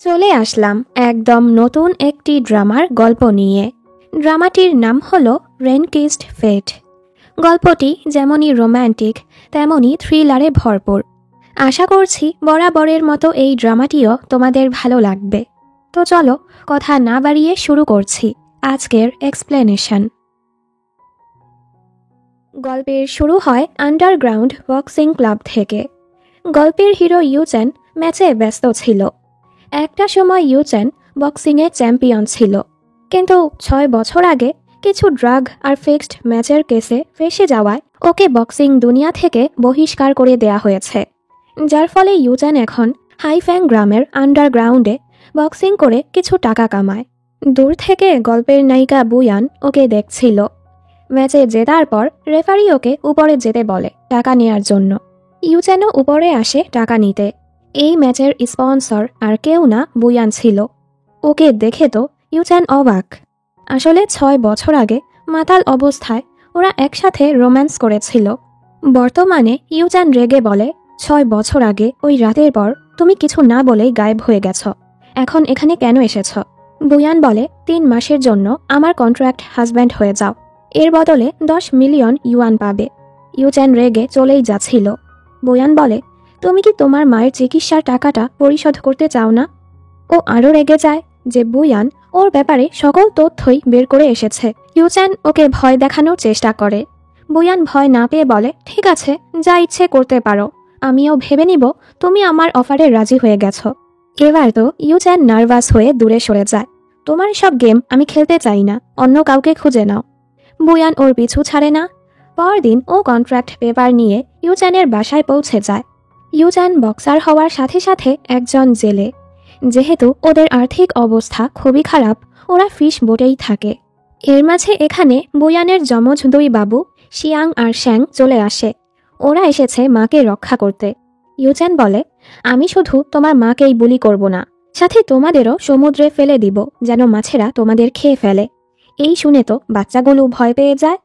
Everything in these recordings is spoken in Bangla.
চলে আসলাম একদম নতুন একটি ড্রামার গল্প নিয়ে। ড্রামাটির নাম হলো রেন কিসড ফেট। গল্পটি যেমনই রোম্যান্টিক তেমনই থ্রিলারে ভরপুর। আশা করছি বরাবরের মতো এই ড্রামাটিও তোমাদের ভালো লাগবে। তো চলো কথা না বাড়িয়ে শুরু করছি আজকের এক্সপ্লেনেশন। গল্পের শুরু হয় আন্ডারগ্রাউন্ড বক্সিং ক্লাব থেকে। গল্পের হিরো ইউচেন ম্যাচে ব্যস্ত ছিল। একটা সময় ইউচেন বক্সিংয়ে চ্যাম্পিয়ন ছিল, কিন্তু 6 বছর আগে কিছু ড্রাগ আর ফিক্সড ম্যাচের কেসে ফেসে যাওয়ায় ওকে বক্সিং দুনিয়া থেকে বহিষ্কার করে দেয়া হয়েছে, যার ফলে ইউচেন এখন হাইফ্যাং গ্রামের আন্ডারগ্রাউন্ডে বক্সিং করে কিছু টাকা কামায়। দূর থেকে গল্পের নায়িকা বুয়ান ওকে দেখছিল। ম্যাচে জেতার পর রেফারি ওকে উপরে যেতে বলে টাকা নেয়ার জন্য। ইউচেনও উপরে আসে টাকা নিতে। এই ম্যাচের স্পন্সর আর কেউ না, বুয়ান ছিল। ওকে দেখে তো ইউচেন অবাক। আসলে 6 বছর আগে মাতাল অবস্থায় ওরা একসাথে রোম্যান্স করেছিল। বর্তমানে ইউচেন রেগে বলে, 6 বছর আগে ওই রাতের পর তুমি কিছু না বলেই গায়েব হয়ে গেছ, এখন এখানে কেন এসেছ? বুয়ান বলে, 3 মাসের জন্য আমার কন্ট্রাক্ট হাজব্যান্ড হয়ে যাও, এর বদলে 10 মিলিয়ন ইউয়ান পাবে। ইউচেন রেগে চলেই যাচ্ছিল। বুয়ান বলে, তুমি কি তোমার মায়ের চিকিৎসার টাকাটা পরিশোধ করতে চাও না? ও আরও রেগে যায় যে বুয়ান ওর ব্যাপারে সকল তথ্যই বের করে এসেছে। ইউচেন ওকে ভয় দেখানোর চেষ্টা করে। বুয়ান ভয় না পেয়ে বলে, ঠিক আছে, যা ইচ্ছে করতে পারো, আমিও ভেবে নিব তুমি আমার অফারে রাজি হয়ে গেছো। এবার তো ইউচেন নার্ভাস হয়ে দূরে সরে যায়। তোমার সব গেম আমি খেলতে চাই না, অন্য কাউকে খুঁজে নাও। বুয়ান ওর পিছু ছাড়ে না। পরদিন ও কন্ট্রাক্ট পেপার নিয়ে ইউচেনের বাসায় পৌঁছে যায়। ইউচেন বক্সার হওয়ার সাথে সাথে একজন জেলে। যেহেতু ওদের আর্থিক অবস্থা খুবই খারাপ, ওরা ফিশ বোটেই থাকে। এর মাঝে এখানে বুয়ানের যমজ 2 বাবু শিয়াং আর শ্যাং চলে আসে। ওরা এসেছে মাকে রক্ষা করতে। ইউচেন বলে, আমি শুধু তোমার মাকেই বুলি করব না, সাথে তোমাদেরও সমুদ্রে ফেলে দিব যেন মাছেরা তোমাদের খেয়ে ফেলে। এই শুনে তো বাচ্চাগুলো ভয় পেয়ে যায়।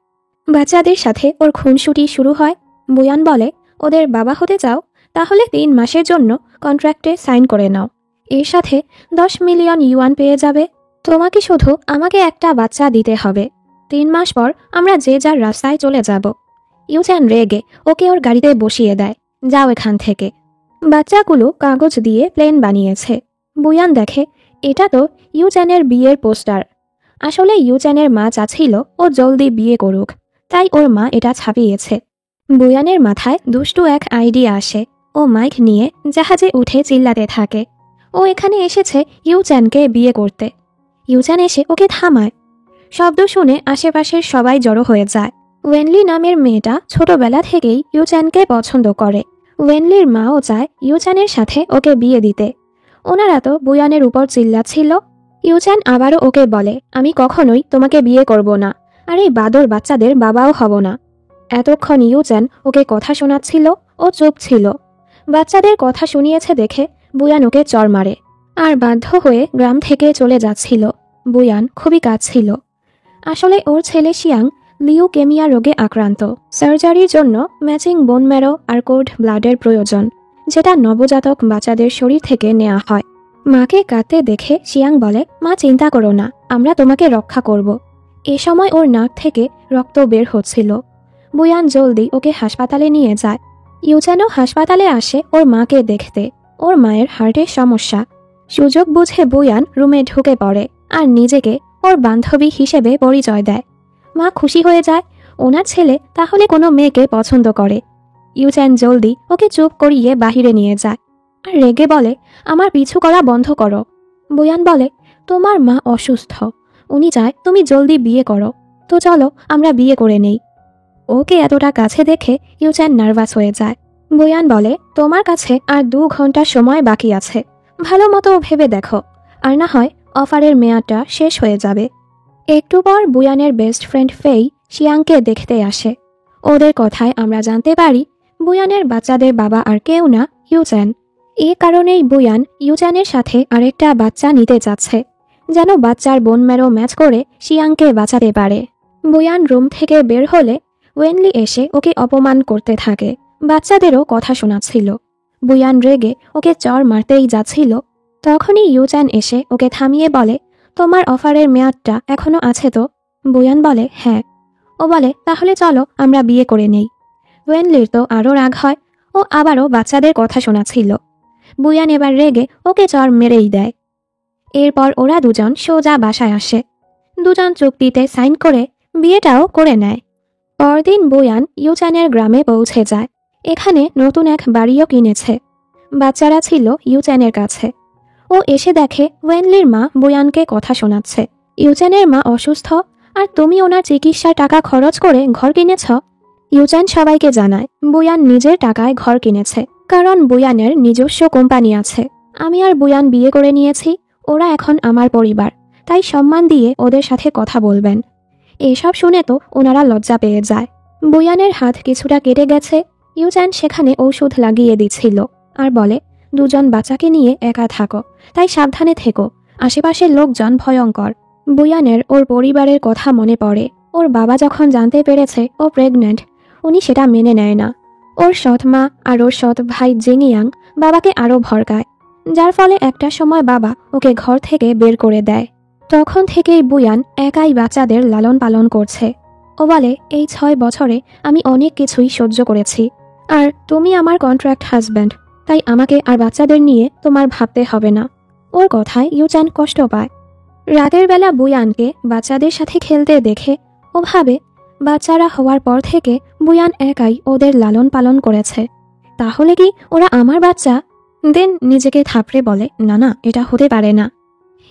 বাচ্চাদের সাথে ওর খুনসুটি শুরু হয়। বুয়ান বলে, ওদের বাবা হতে চাও? তাহলে 3 মাসের জন্য কন্ট্রাক্টে সাইন করে নাও, এর সাথে 10 মিলিয়ন ইউয়ান পেয়ে যাবে। তোমাকে শুধু আমাকে একটা বাচ্চা দিতে হবে। 3 মাস পর আমরা যে যার রাস্তায় চলে যাব। ইউচেন রেগে ওকে ওর গাড়িতে বসিয়ে দেয়, যাও এখান থেকে। বাচ্চাগুলো কাগজ দিয়ে প্লেন বানিয়েছে। বুয়ান দেখে এটা তো ইউচেনের বিয়ের পোস্টার। আসলে ইউচেনের মা চাচ্ছিল ও জলদি বিয়ে করুক, তাই ওর মা এটা ছাপিয়েছে। বুয়ানের মাথায় দুষ্টু এক আইডিয়া আসে। ও মাইক নিয়ে জাহাজে উঠে চিল্লাতে থাকে, ও এখানে এসেছে ইউচেনকে বিয়ে করতে। ইউচেন এসে ওকে থামায়। শব্দ শুনে আশেপাশের সবাই জড়ো হয়ে যায়। ওয়েনলি নামের মেয়েটা ছোটবেলা থেকেই ইউচেনকে পছন্দ করে। ওয়েনলির মাও চায় ইউচেনের সাথে ওকে বিয়ে দিতে। ওনারা তো বুয়ানের উপর চিল্লাচ্ছিল। ইউচেন আবারও ওকে বলে, আমি কখনোই তোমাকে বিয়ে করব না, আর এই বাদর বাচ্চাদের বাবাও হব না। এতক্ষণ ইউচেন ওকে কথা শোনাচ্ছিল, ও চুপ ছিল। বাচ্চাদের কথা শুনিয়েছে দেখে বুয়ান ওকে চড় মারে, আর বাধ্য হয়ে গ্রাম থেকে চলে যাচ্ছিল। বুয়ান খুবই কাঁদছিল। আসলে ওর ছেলে শিয়াং লিউকেমিয়া রোগে আক্রান্ত। সার্জারির জন্য ম্যাচিং বোন ম্যারো আর কোড ব্লাডের প্রয়োজন, যেটা নবজাতক বাচ্চাদের শরীর থেকে নেওয়া হয়। মাকে কাঁদতে দেখে শিয়াং বলে, মা চিন্তা করো না, আমরা তোমাকে রক্ষা করব। এ সময় ওর নাক থেকে রক্ত বের হচ্ছিল। বুয়ান জলদি ওকে হাসপাতালে নিয়ে যায়। ইউচেনও হাসপাতালে আসে ওর মাকে দেখতে। ওর মায়ের হার্টের সমস্যা। সুযোগ বুঝে বুয়ান রুমে ঢুকে পড়ে আর নিজেকে ওর বান্ধবী হিসেবে পরিচয় দেয়। মা খুশি হয়ে যায়, ওনার ছেলে তাহলে কোনো মেয়েকে পছন্দ করে। ইউচেন জলদি ওকে চুপ করিয়ে বাহিরে নিয়ে যায় আর রেগে বলে, আমার পিছু করা বন্ধ করো। বুয়ান বলে, তোমার মা অসুস্থ, উনি চায় তুমি জলদি বিয়ে করো, তো চলো আমরা বিয়ে করে নেই। ওকে এতটা কাছে দেখে ইউচেন নার্ভাস হয়ে যায়। বুয়ান বলে, তোমার কাছে আর 2 ঘন্টা সময় বাকি আছে, ভালো মতো ভেবে দেখো, আর না হয় অফারের মেয়াদটা শেষ হয়ে যাবে। একটু পর বুয়ানের বেস্ট ফ্রেন্ড ফেই শিয়াংকে দেখতে আসে। ওদের কথায় আমরা জানতে পারি বুয়ানের বাচ্চাদের বাবা আর কেউ না, ইউচেন। এ কারণেই বুয়ান ইউচেনের সাথে আরেকটা বাচ্চা নিতে চাচ্ছে, যেন বাচ্চার বোন ম্যারো ম্যাচ করে শিয়াংকে বাঁচাতে পারে। বুয়ান রুম থেকে বের হলে ওয়েনলি এসে ওকে অপমান করতে থাকে। বাচ্চাদেরও কথা শোনাচ্ছিল। বুয়ান রেগে ওকে চড় মারতেই যাচ্ছিল, তখনই ইউচ্যান এসে ওকে থামিয়ে বলে, তোমার অফারের মেয়াদটা এখনো আছে তো? বুয়ান বলে, হ্যাঁ। ও বলে, তাহলে চলো আমরা বিয়ে করে নেই। ওয়েনলির তো আরও রাগ হয়, ও আবারও বাচ্চাদের কথা শোনাচ্ছিল। বুয়ান এবার রেগে ওকে চড় মেরেই দেয়। এরপর ওরা দুজন সোজা বাসায় আসে। দুজন চুক্তিতে সাইন করে বিয়েটাও করে নেয়। পরদিন বুয়ান ইউচ্যানের গ্রামে পৌঁছে যায়। এখানে নতুন এক বাড়িও কিনেছে। বাচ্চারা ছিল ইউচ্যানের কাছে। ও এসে দেখে ওয়েনলির মা বুয়ানকে কথা শোনাচ্ছে। ইউচ্যানের মা অসুস্থ, আর তুমি ওনার চিকিৎসার টাকা খরচ করে ঘর কিনেছ। ইউচ্যান সবাইকে জানায় বুয়ান নিজের টাকায় ঘর কিনেছে, কারণ বুয়ানের নিজস্ব কোম্পানি আছে। আমি আর বুয়ান বিয়ে করে নিয়েছি, ওরা এখন আমার পরিবার, তাই সম্মান দিয়ে ওদের সাথে কথা বলবেন। এসব শুনে তো ওনারা লজ্জা পেয়ে যায়। বুয়ানের হাত কিছুটা কেটে গেছে। ইউচ্যান সেখানে ঔষধ লাগিয়ে দিচ্ছিল আর বলে, দুজন বাচ্চাকে নিয়ে একা থাকো, তাই সাবধানে থেকো, আশেপাশের লোকজন ভয়ঙ্কর। বুয়ানের ওর পরিবারের কথা মনে পড়ে। ওর বাবা যখন জানতে পেরেছে ও প্রেগন্যান্ট, উনি সেটা মেনে নেয় না। ওর সৎ মা আর ওর সৎ ভাই জেংইয়াং বাবাকে আরও ভড়কায়, যার ফলে একটা সময় বাবা ওকে ঘর থেকে বের করে দেয়। তখন থেকেই বুয়ান একাই বাচ্চাদের লালন পালন করছে। ও বলে, এই 6 বছরে আমি অনেক কিছুই সহ্য করেছি, আর তুমি আমার কন্ট্রাক্ট হাজব্যান্ড, তাই আমাকে আর বাচ্চাদের নিয়ে তোমার ভাবতে হবে না। ওর কথায় ইউচ্যান কষ্ট পায়। রাতের বেলা বুয়ানকে বাচ্চাদের সাথে খেলতে দেখে ও ভাবে, বাচ্চারা হওয়ার পর থেকে বুয়ান একাই ওদের লালন পালন করেছে, তাহলে কি ওরা আমার বাচ্চা? দেন নিজেকে থাপড়ে বলে, না না, এটা হতে পারে না।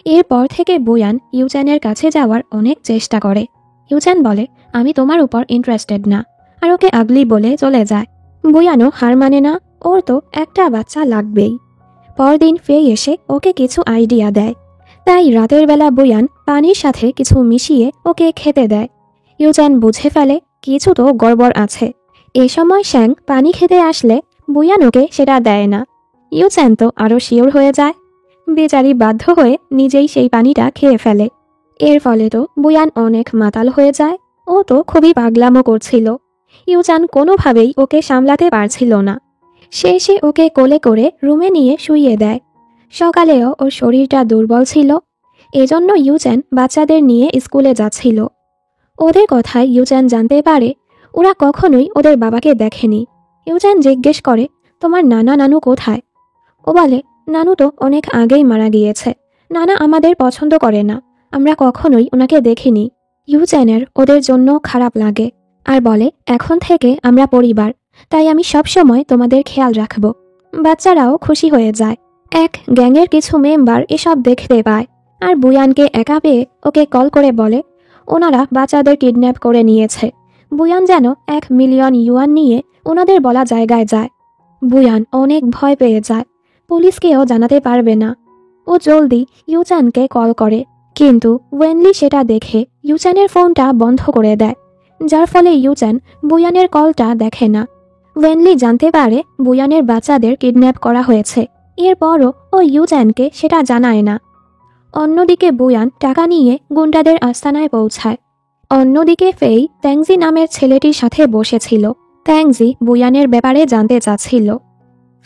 এরপর থেকে বুয়ান ইউচ্যানের কাছে যাওয়ার অনেক চেষ্টা করে। ইউচ্যান বলে, আমি তোমার উপর ইন্টারেস্টেড না, আর ওকে আগলি বলে চলে যায়। বুয়ানও হার মানে না, ওর তো একটা বাচ্চা লাগবেই। পরদিন ফেই এসে ওকে কিছু আইডিয়া দেয়, তাই রাতের বেলা বুয়ান পানির সাথে কিছু মিশিয়ে ওকে খেতে দেয়। ইউচ্যান বুঝে ফেলে কিছু তো গড়বড় আছে। এ সময় শ্যাং পানি খেতে আসলে বুয়ান ওকে সেটা দেয় না। ইউচ্যান তো আরও শিওর হয়ে যায়। বেচারি বাধ্য হয়ে নিজেই সেই পানিটা খেয়ে ফেলে। এর ফলে তো বুয়ান অনেক মাতাল হয়ে যায়। ও তো খুবই পাগলামো করছিল। ইউচ্যান কোনোভাবেই ওকে সামলাতে পারছিল না। সে ওকে কোলে করে রুমে নিয়ে শুইয়ে দেয়। সকালেও ওর শরীরটা দুর্বল ছিল, এজন্য ইউচ্যান বাচ্চাদের নিয়ে স্কুলে যাচ্ছিল। ওদের কথায় ইউচ্যান জানতে পারে ওরা কখনোই ওদের বাবাকে দেখেনি। ইউচ্যান জিজ্ঞেস করে, তোমার নানা নানু কোথায়? ও বলে, নানু তো অনেক আগেই মারা গিয়েছে, নানা আমাদের পছন্দ করে না, আমরা কখনোই ওনাকে দেখিনি। ইউচ্যানের ওদের জন্য খারাপ লাগে আর বলে, এখন থেকে আমরা পরিবার, তাই আমি সবসময় তোমাদের খেয়াল রাখব। বাচ্চারাও খুশি হয়ে যায়। এক গ্যাংয়ের কিছু মেম্বার এসব দেখতে পায় আর বুয়ানকে একা পেয়ে ওকে কল করে বলে, ওনারা বাচ্চাদের কিডন্যাপ করে নিয়েছে। বুয়ান যেন 1 মিলিয়ন ইউয়ান নিয়ে ওনাদের বলা জায়গায় যায়। বুয়ান অনেক ভয় পেয়ে যায়, পুলিশকেও জানাতে পারবে না। ও জলদি ইউচ্যানকে কল করে, কিন্তু ওয়েনলি সেটা দেখে ইউচ্যানের ফোনটা বন্ধ করে দেয়, যার ফলে ইউচ্যান বুয়ানের কলটা দেখে না। ওয়েনলি জানতে পারে বুয়ানের বাচ্চাদের কিডন্যাপ করা হয়েছে, এরপরও ও ইউচ্যানকে সেটা জানায় না। অন্যদিকে বুয়ান টাকা নিয়ে গুন্ডাদের আস্তানায় পৌঁছায়। অন্যদিকে ফেই ট্যাংজি নামের ছেলেটির সাথে বসেছিল। ট্যাংজি বুয়ানের ব্যাপারে জানতে চাচ্ছিল।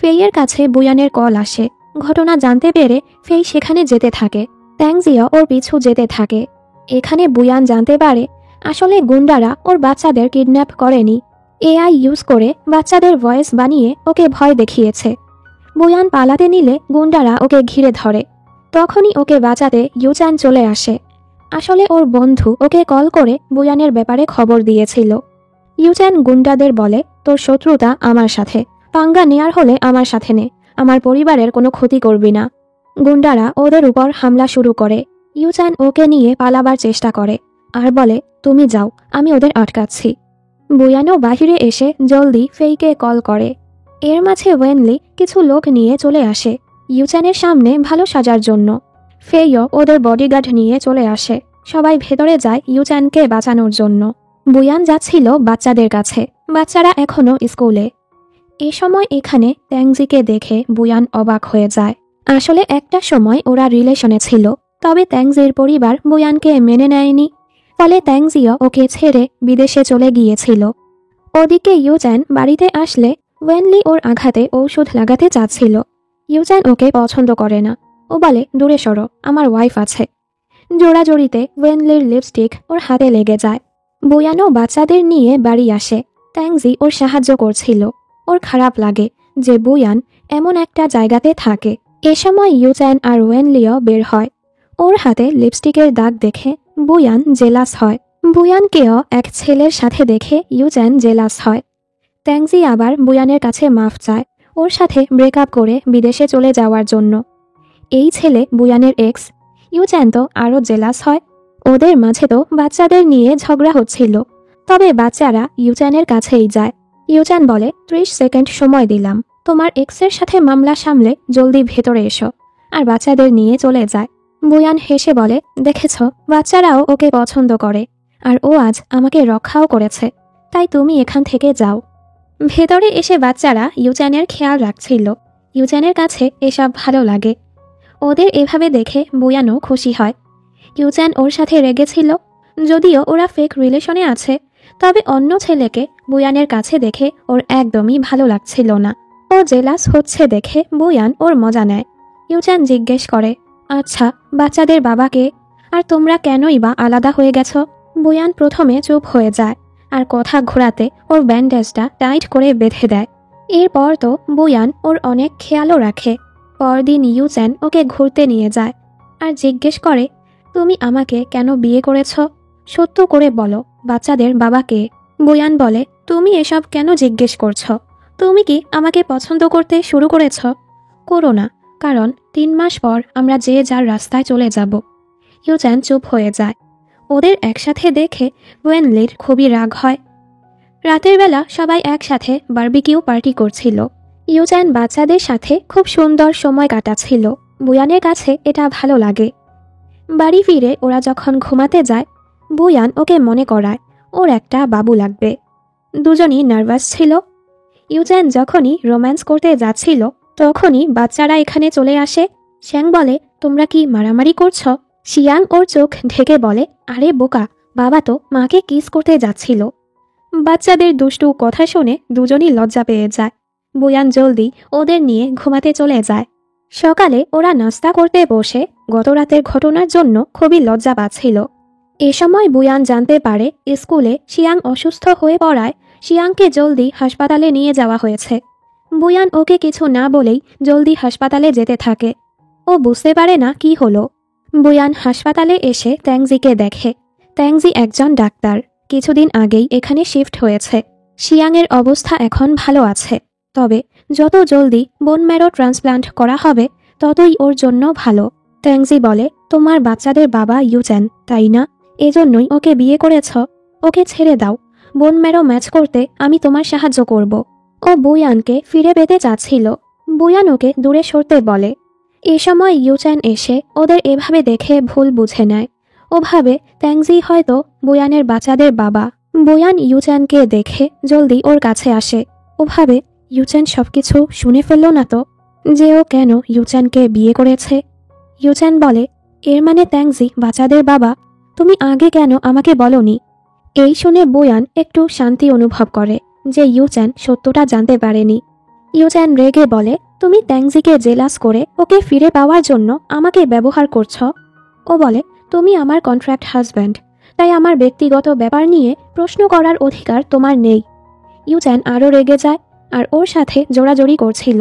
ফেইয়ের কাছে বুয়ানের কল আসে। ঘটনা জানতে পেরে ফেই সেখানে যেতে থাকে। ট্যাংজিও ওর পিছু যেতে থাকে। এখানে বুয়ান জানতে পারে আসলে গুন্ডারা ওর বাচ্চাদের কিডন্যাপ করেনি, এআই ইউজ করে বাচ্চাদের ভয়েস বানিয়ে ওকে ভয় দেখিয়েছে। বুয়ান পালাতে নিলে গুন্ডারা ওকে ঘিরে ধরে। তখনই ওকে বাঁচাতে ইউচ্যান চলে আসে। আসলে ওর বন্ধু ওকে কল করে বুয়ানের ব্যাপারে খবর দিয়েছিল। ইউচ্যান গুন্ডাদের বলে, তোর শত্রুতা আমার সাথে, পাঙ্গা নেয়ার হলে আমার সাথে নে, আমার পরিবারের কোনো ক্ষতি করবি না। গুন্ডারা ওদের উপর হামলা শুরু করে। ইউচ্যান ওকে নিয়ে পালাবার চেষ্টা করে আর বলে, তুমি যাও, আমি ওদের আটকাচ্ছি। বুয়ানও বাহিরে এসে জলদি ফেইকে কল করে। এর মাঝে ওয়েনলি কিছু লোক নিয়ে চলে আসে ইউচ্যানের সামনে ভালো সাজার জন্য। ফেইও ওদের বডিগার্ড নিয়ে চলে আসে। সবাই ভেতরে যায় ইউচ্যানকে বাঁচানোর জন্য। বুয়ান যাচ্ছিল বাচ্চাদের কাছে, বাচ্চারা এখনও স্কুলে। এ সময় এখানে ট্যাংজিকে দেখে বুয়ান অবাক হয়ে যায়। আসলে একটা সময় ওরা রিলেশনে ছিল, তবে ট্যাংজির পরিবার বুয়ানকে মেনে নেয়নি, ফলে ট্যাংজিও ওকে ছেড়ে বিদেশে চলে গিয়েছিল। ওদিকে ইউচ্যান বাড়িতে আসলে ওয়েনলি ওর আঘাতে ঔষধ লাগাতে চাচ্ছিল। ইউচ্যান ওকে পছন্দ করে না, ও বলে, দূরে সরো, আমার ওয়াইফ আছে। জোড়াজড়িতে ওয়েনলির লিপস্টিক ওর হাতে লেগে যায়। বুয়ানও বাচ্চাদের নিয়ে বাড়ি আসে। ট্যাংজি ওর সাহায্য করছিল। ওর খারাপ লাগে যে বুয়ান এমন একটা জায়গাতে থাকে। এ সময় ইউচ্যান আর ওয়েনলিও বের হয়। ওর হাতে লিপস্টিকের দাগ দেখে বুয়ান জেলাস হয়। বুয়ানকেও এক ছেলের সাথে দেখে ইউচ্যান জেলাস হয়। ট্যাংজি আবার বুয়ানের কাছে মাফ চায় ওর সাথে ব্রেকআপ করে বিদেশে চলে যাওয়ার জন্য। এই ছেলে বুয়ানের এক্স। ইউচ্যান তো আরও জেলাস হয়। ওদের মাঝে তো বাচ্চাদের নিয়ে ঝগড়া হচ্ছিল, তবে বাচ্চারা ইউচ্যানের কাছেই যায়। ইউচ্যান বলে, 30 সেকেন্ড সময় দিলাম, তোমার এক্সের সাথে মামলা সামলে জলদি ভেতরে এসো, আর বাচ্চাদের নিয়ে চলে যায়। বুয়ান হেসে বলে, দেখেছ, বাচ্চারাও ওকে পছন্দ করে, আর ও আজ আমাকে রক্ষাও করেছে, তাই তুমি এখান থেকে যাও। ভেতরে এসে বাচ্চারা ইউচ্যানের খেয়াল রাখছিল। ইউচ্যানের কাছে এসব ভালো লাগে। ওদের এভাবে দেখে বুয়ানও খুশি হয়। ইউচ্যান ওর সাথে রেগেছিল, যদিও ওরা ফেক রিলেশনে আছে, তবে অন্য ছেলেকে বুয়ানের কাছে দেখে ওর একদমই ভালো লাগছিল না। ও জেলাস হচ্ছে দেখে বুয়ান ওর মজা নেয়। ইউচ্যান জিজ্ঞেস করে, আচ্ছা, বাচ্চাদের বাবাকে, আর তোমরা কেনই বা আলাদা হয়ে গেছ? বুয়ান প্রথমে চুপ হয়ে যায়, আর কথা ঘোরাতে ওর ব্যান্ডেজটা টাইট করে বেঁধে দেয়। এরপর তো বুয়ান ওর অনেক খেয়ালও রাখে। পরদিন ইউচ্যান ওকে ঘুরতে নিয়ে যায়, আর জিজ্ঞেস করে, তুমি আমাকে কেন বিয়ে করেছ? সত্য করে বলো, বাচ্চাদের বাবাকে। বুয়ান বলে, তুমি এসব কেন জিজ্ঞেস করছো? তুমি কি আমাকে পছন্দ করতে শুরু করেছ? করো না, কারণ 3 মাস পর আমরা যে যার রাস্তায় চলে যাব। ইউচ্যান চুপ হয়ে যায়। ওদের একসাথে দেখে ওয়েনলির খুবই রাগ হয়। রাতের বেলা সবাই একসাথে বারবিকিউ পার্টি করছিল। ইউচ্যান বাচ্চাদের সাথে খুব সুন্দর সময় কাটাচ্ছিল। বুয়ানের কাছে এটা ভালো লাগে। বাড়ি ফিরে ওরা যখন ঘুমাতে যায়, বুয়ান ওকে মনে করায় ওর একটা বাবু লাগবে। দুজনই নার্ভাস ছিল। ইউচ্যান যখনই রোম্যান্স করতে যাচ্ছিল, তখনই বাচ্চারা এখানে চলে আসে। শ্যাং বলে, তোমরা কি মারামারি করছ? শিয়াং ওর চোখ ঢেকে বলে, আরে বোকা, বাবা তো মাকে কিস করতে যাচ্ছিল। বাচ্চাদের দুষ্টু কথা শুনে দুজনই লজ্জা পেয়ে যায়। বুয়ান জলদি ওদের নিয়ে ঘুমাতে চলে যায়। সকালে ওরা নাস্তা করতে বসে গতরাতের ঘটনার জন্য খুবই লজ্জা পাচ্ছিল। এ সময় বুয়ান জানতে পারে স্কুলে শিয়াং অসুস্থ হয়ে পড়ায় শিয়াংকে জলদি হাসপাতালে নিয়ে যাওয়া হয়েছে। বুয়ান ওকে কিছু না বলেই জলদি হাসপাতালে যেতে থাকে। ও বুঝতে পারে না কি হলো। বুয়ান হাসপাতালে এসে ট্যাংজিকে দেখে। ট্যাংজি একজন ডাক্তার, কিছুদিন আগেই এখানে শিফট হয়েছে। শিয়াংয়ের অবস্থা এখন ভালো আছে, তবে যত জলদি বোন ম্যারো ট্রান্সপ্লান্ট করা হবে ততই ওর জন্য ভালো। ট্যাংজি বলে, তোমার বাচ্চাদের বাবা ইউচ্যান, তাই না? এজন্যই ওকে বিয়ে করেছ। ওকে ছেড়ে দাও, বোন ম্যারো ম্যাচ করতে আমি তোমার সাহায্য করব। ও বুয়ানকে ফিরে পেতে চাচ্ছিল। বুয়ান ওকে দূরে সরতে বলে। এ সময় ইউচ্যান এসে ওদের এভাবে দেখে ভুল বুঝে নেয়। ও ভাবে ট্যাংজি হয়তো বুয়ানের বাচ্চাদের বাবা। বুয়ান ইউচ্যানকে দেখে জলদি ওর কাছে আসে। ও ভাবে ইউচ্যান সবকিছু শুনে ফেলল না তো, যে ও কেন ইউচ্যানকে বিয়ে করেছে। ইউচ্যান বলে, এর মানে ট্যাংজি বাচ্চাদের বাবা? তুমি আগে কেন আমাকে বলনি? এই শুনে বুয়ান একটু শান্তি অনুভব করে যে ইউচ্যান সত্যটা জানতে পারেনি। ইউচ্যান রেগে বলে, তুমি ট্যাংজিকে জেলাস করে ওকে ফিরে পাওয়ার জন্য আমাকে ব্যবহার করছ। ও বলে, তুমি আমার কন্ট্রাক্ট হাজব্যান্ড, তাই আমার ব্যক্তিগত ব্যাপার নিয়ে প্রশ্ন করার অধিকার তোমার নেই। ইউচ্যান আরও রেগে যায়, আর ওর সাথে জোড়াজড়ি করছিল।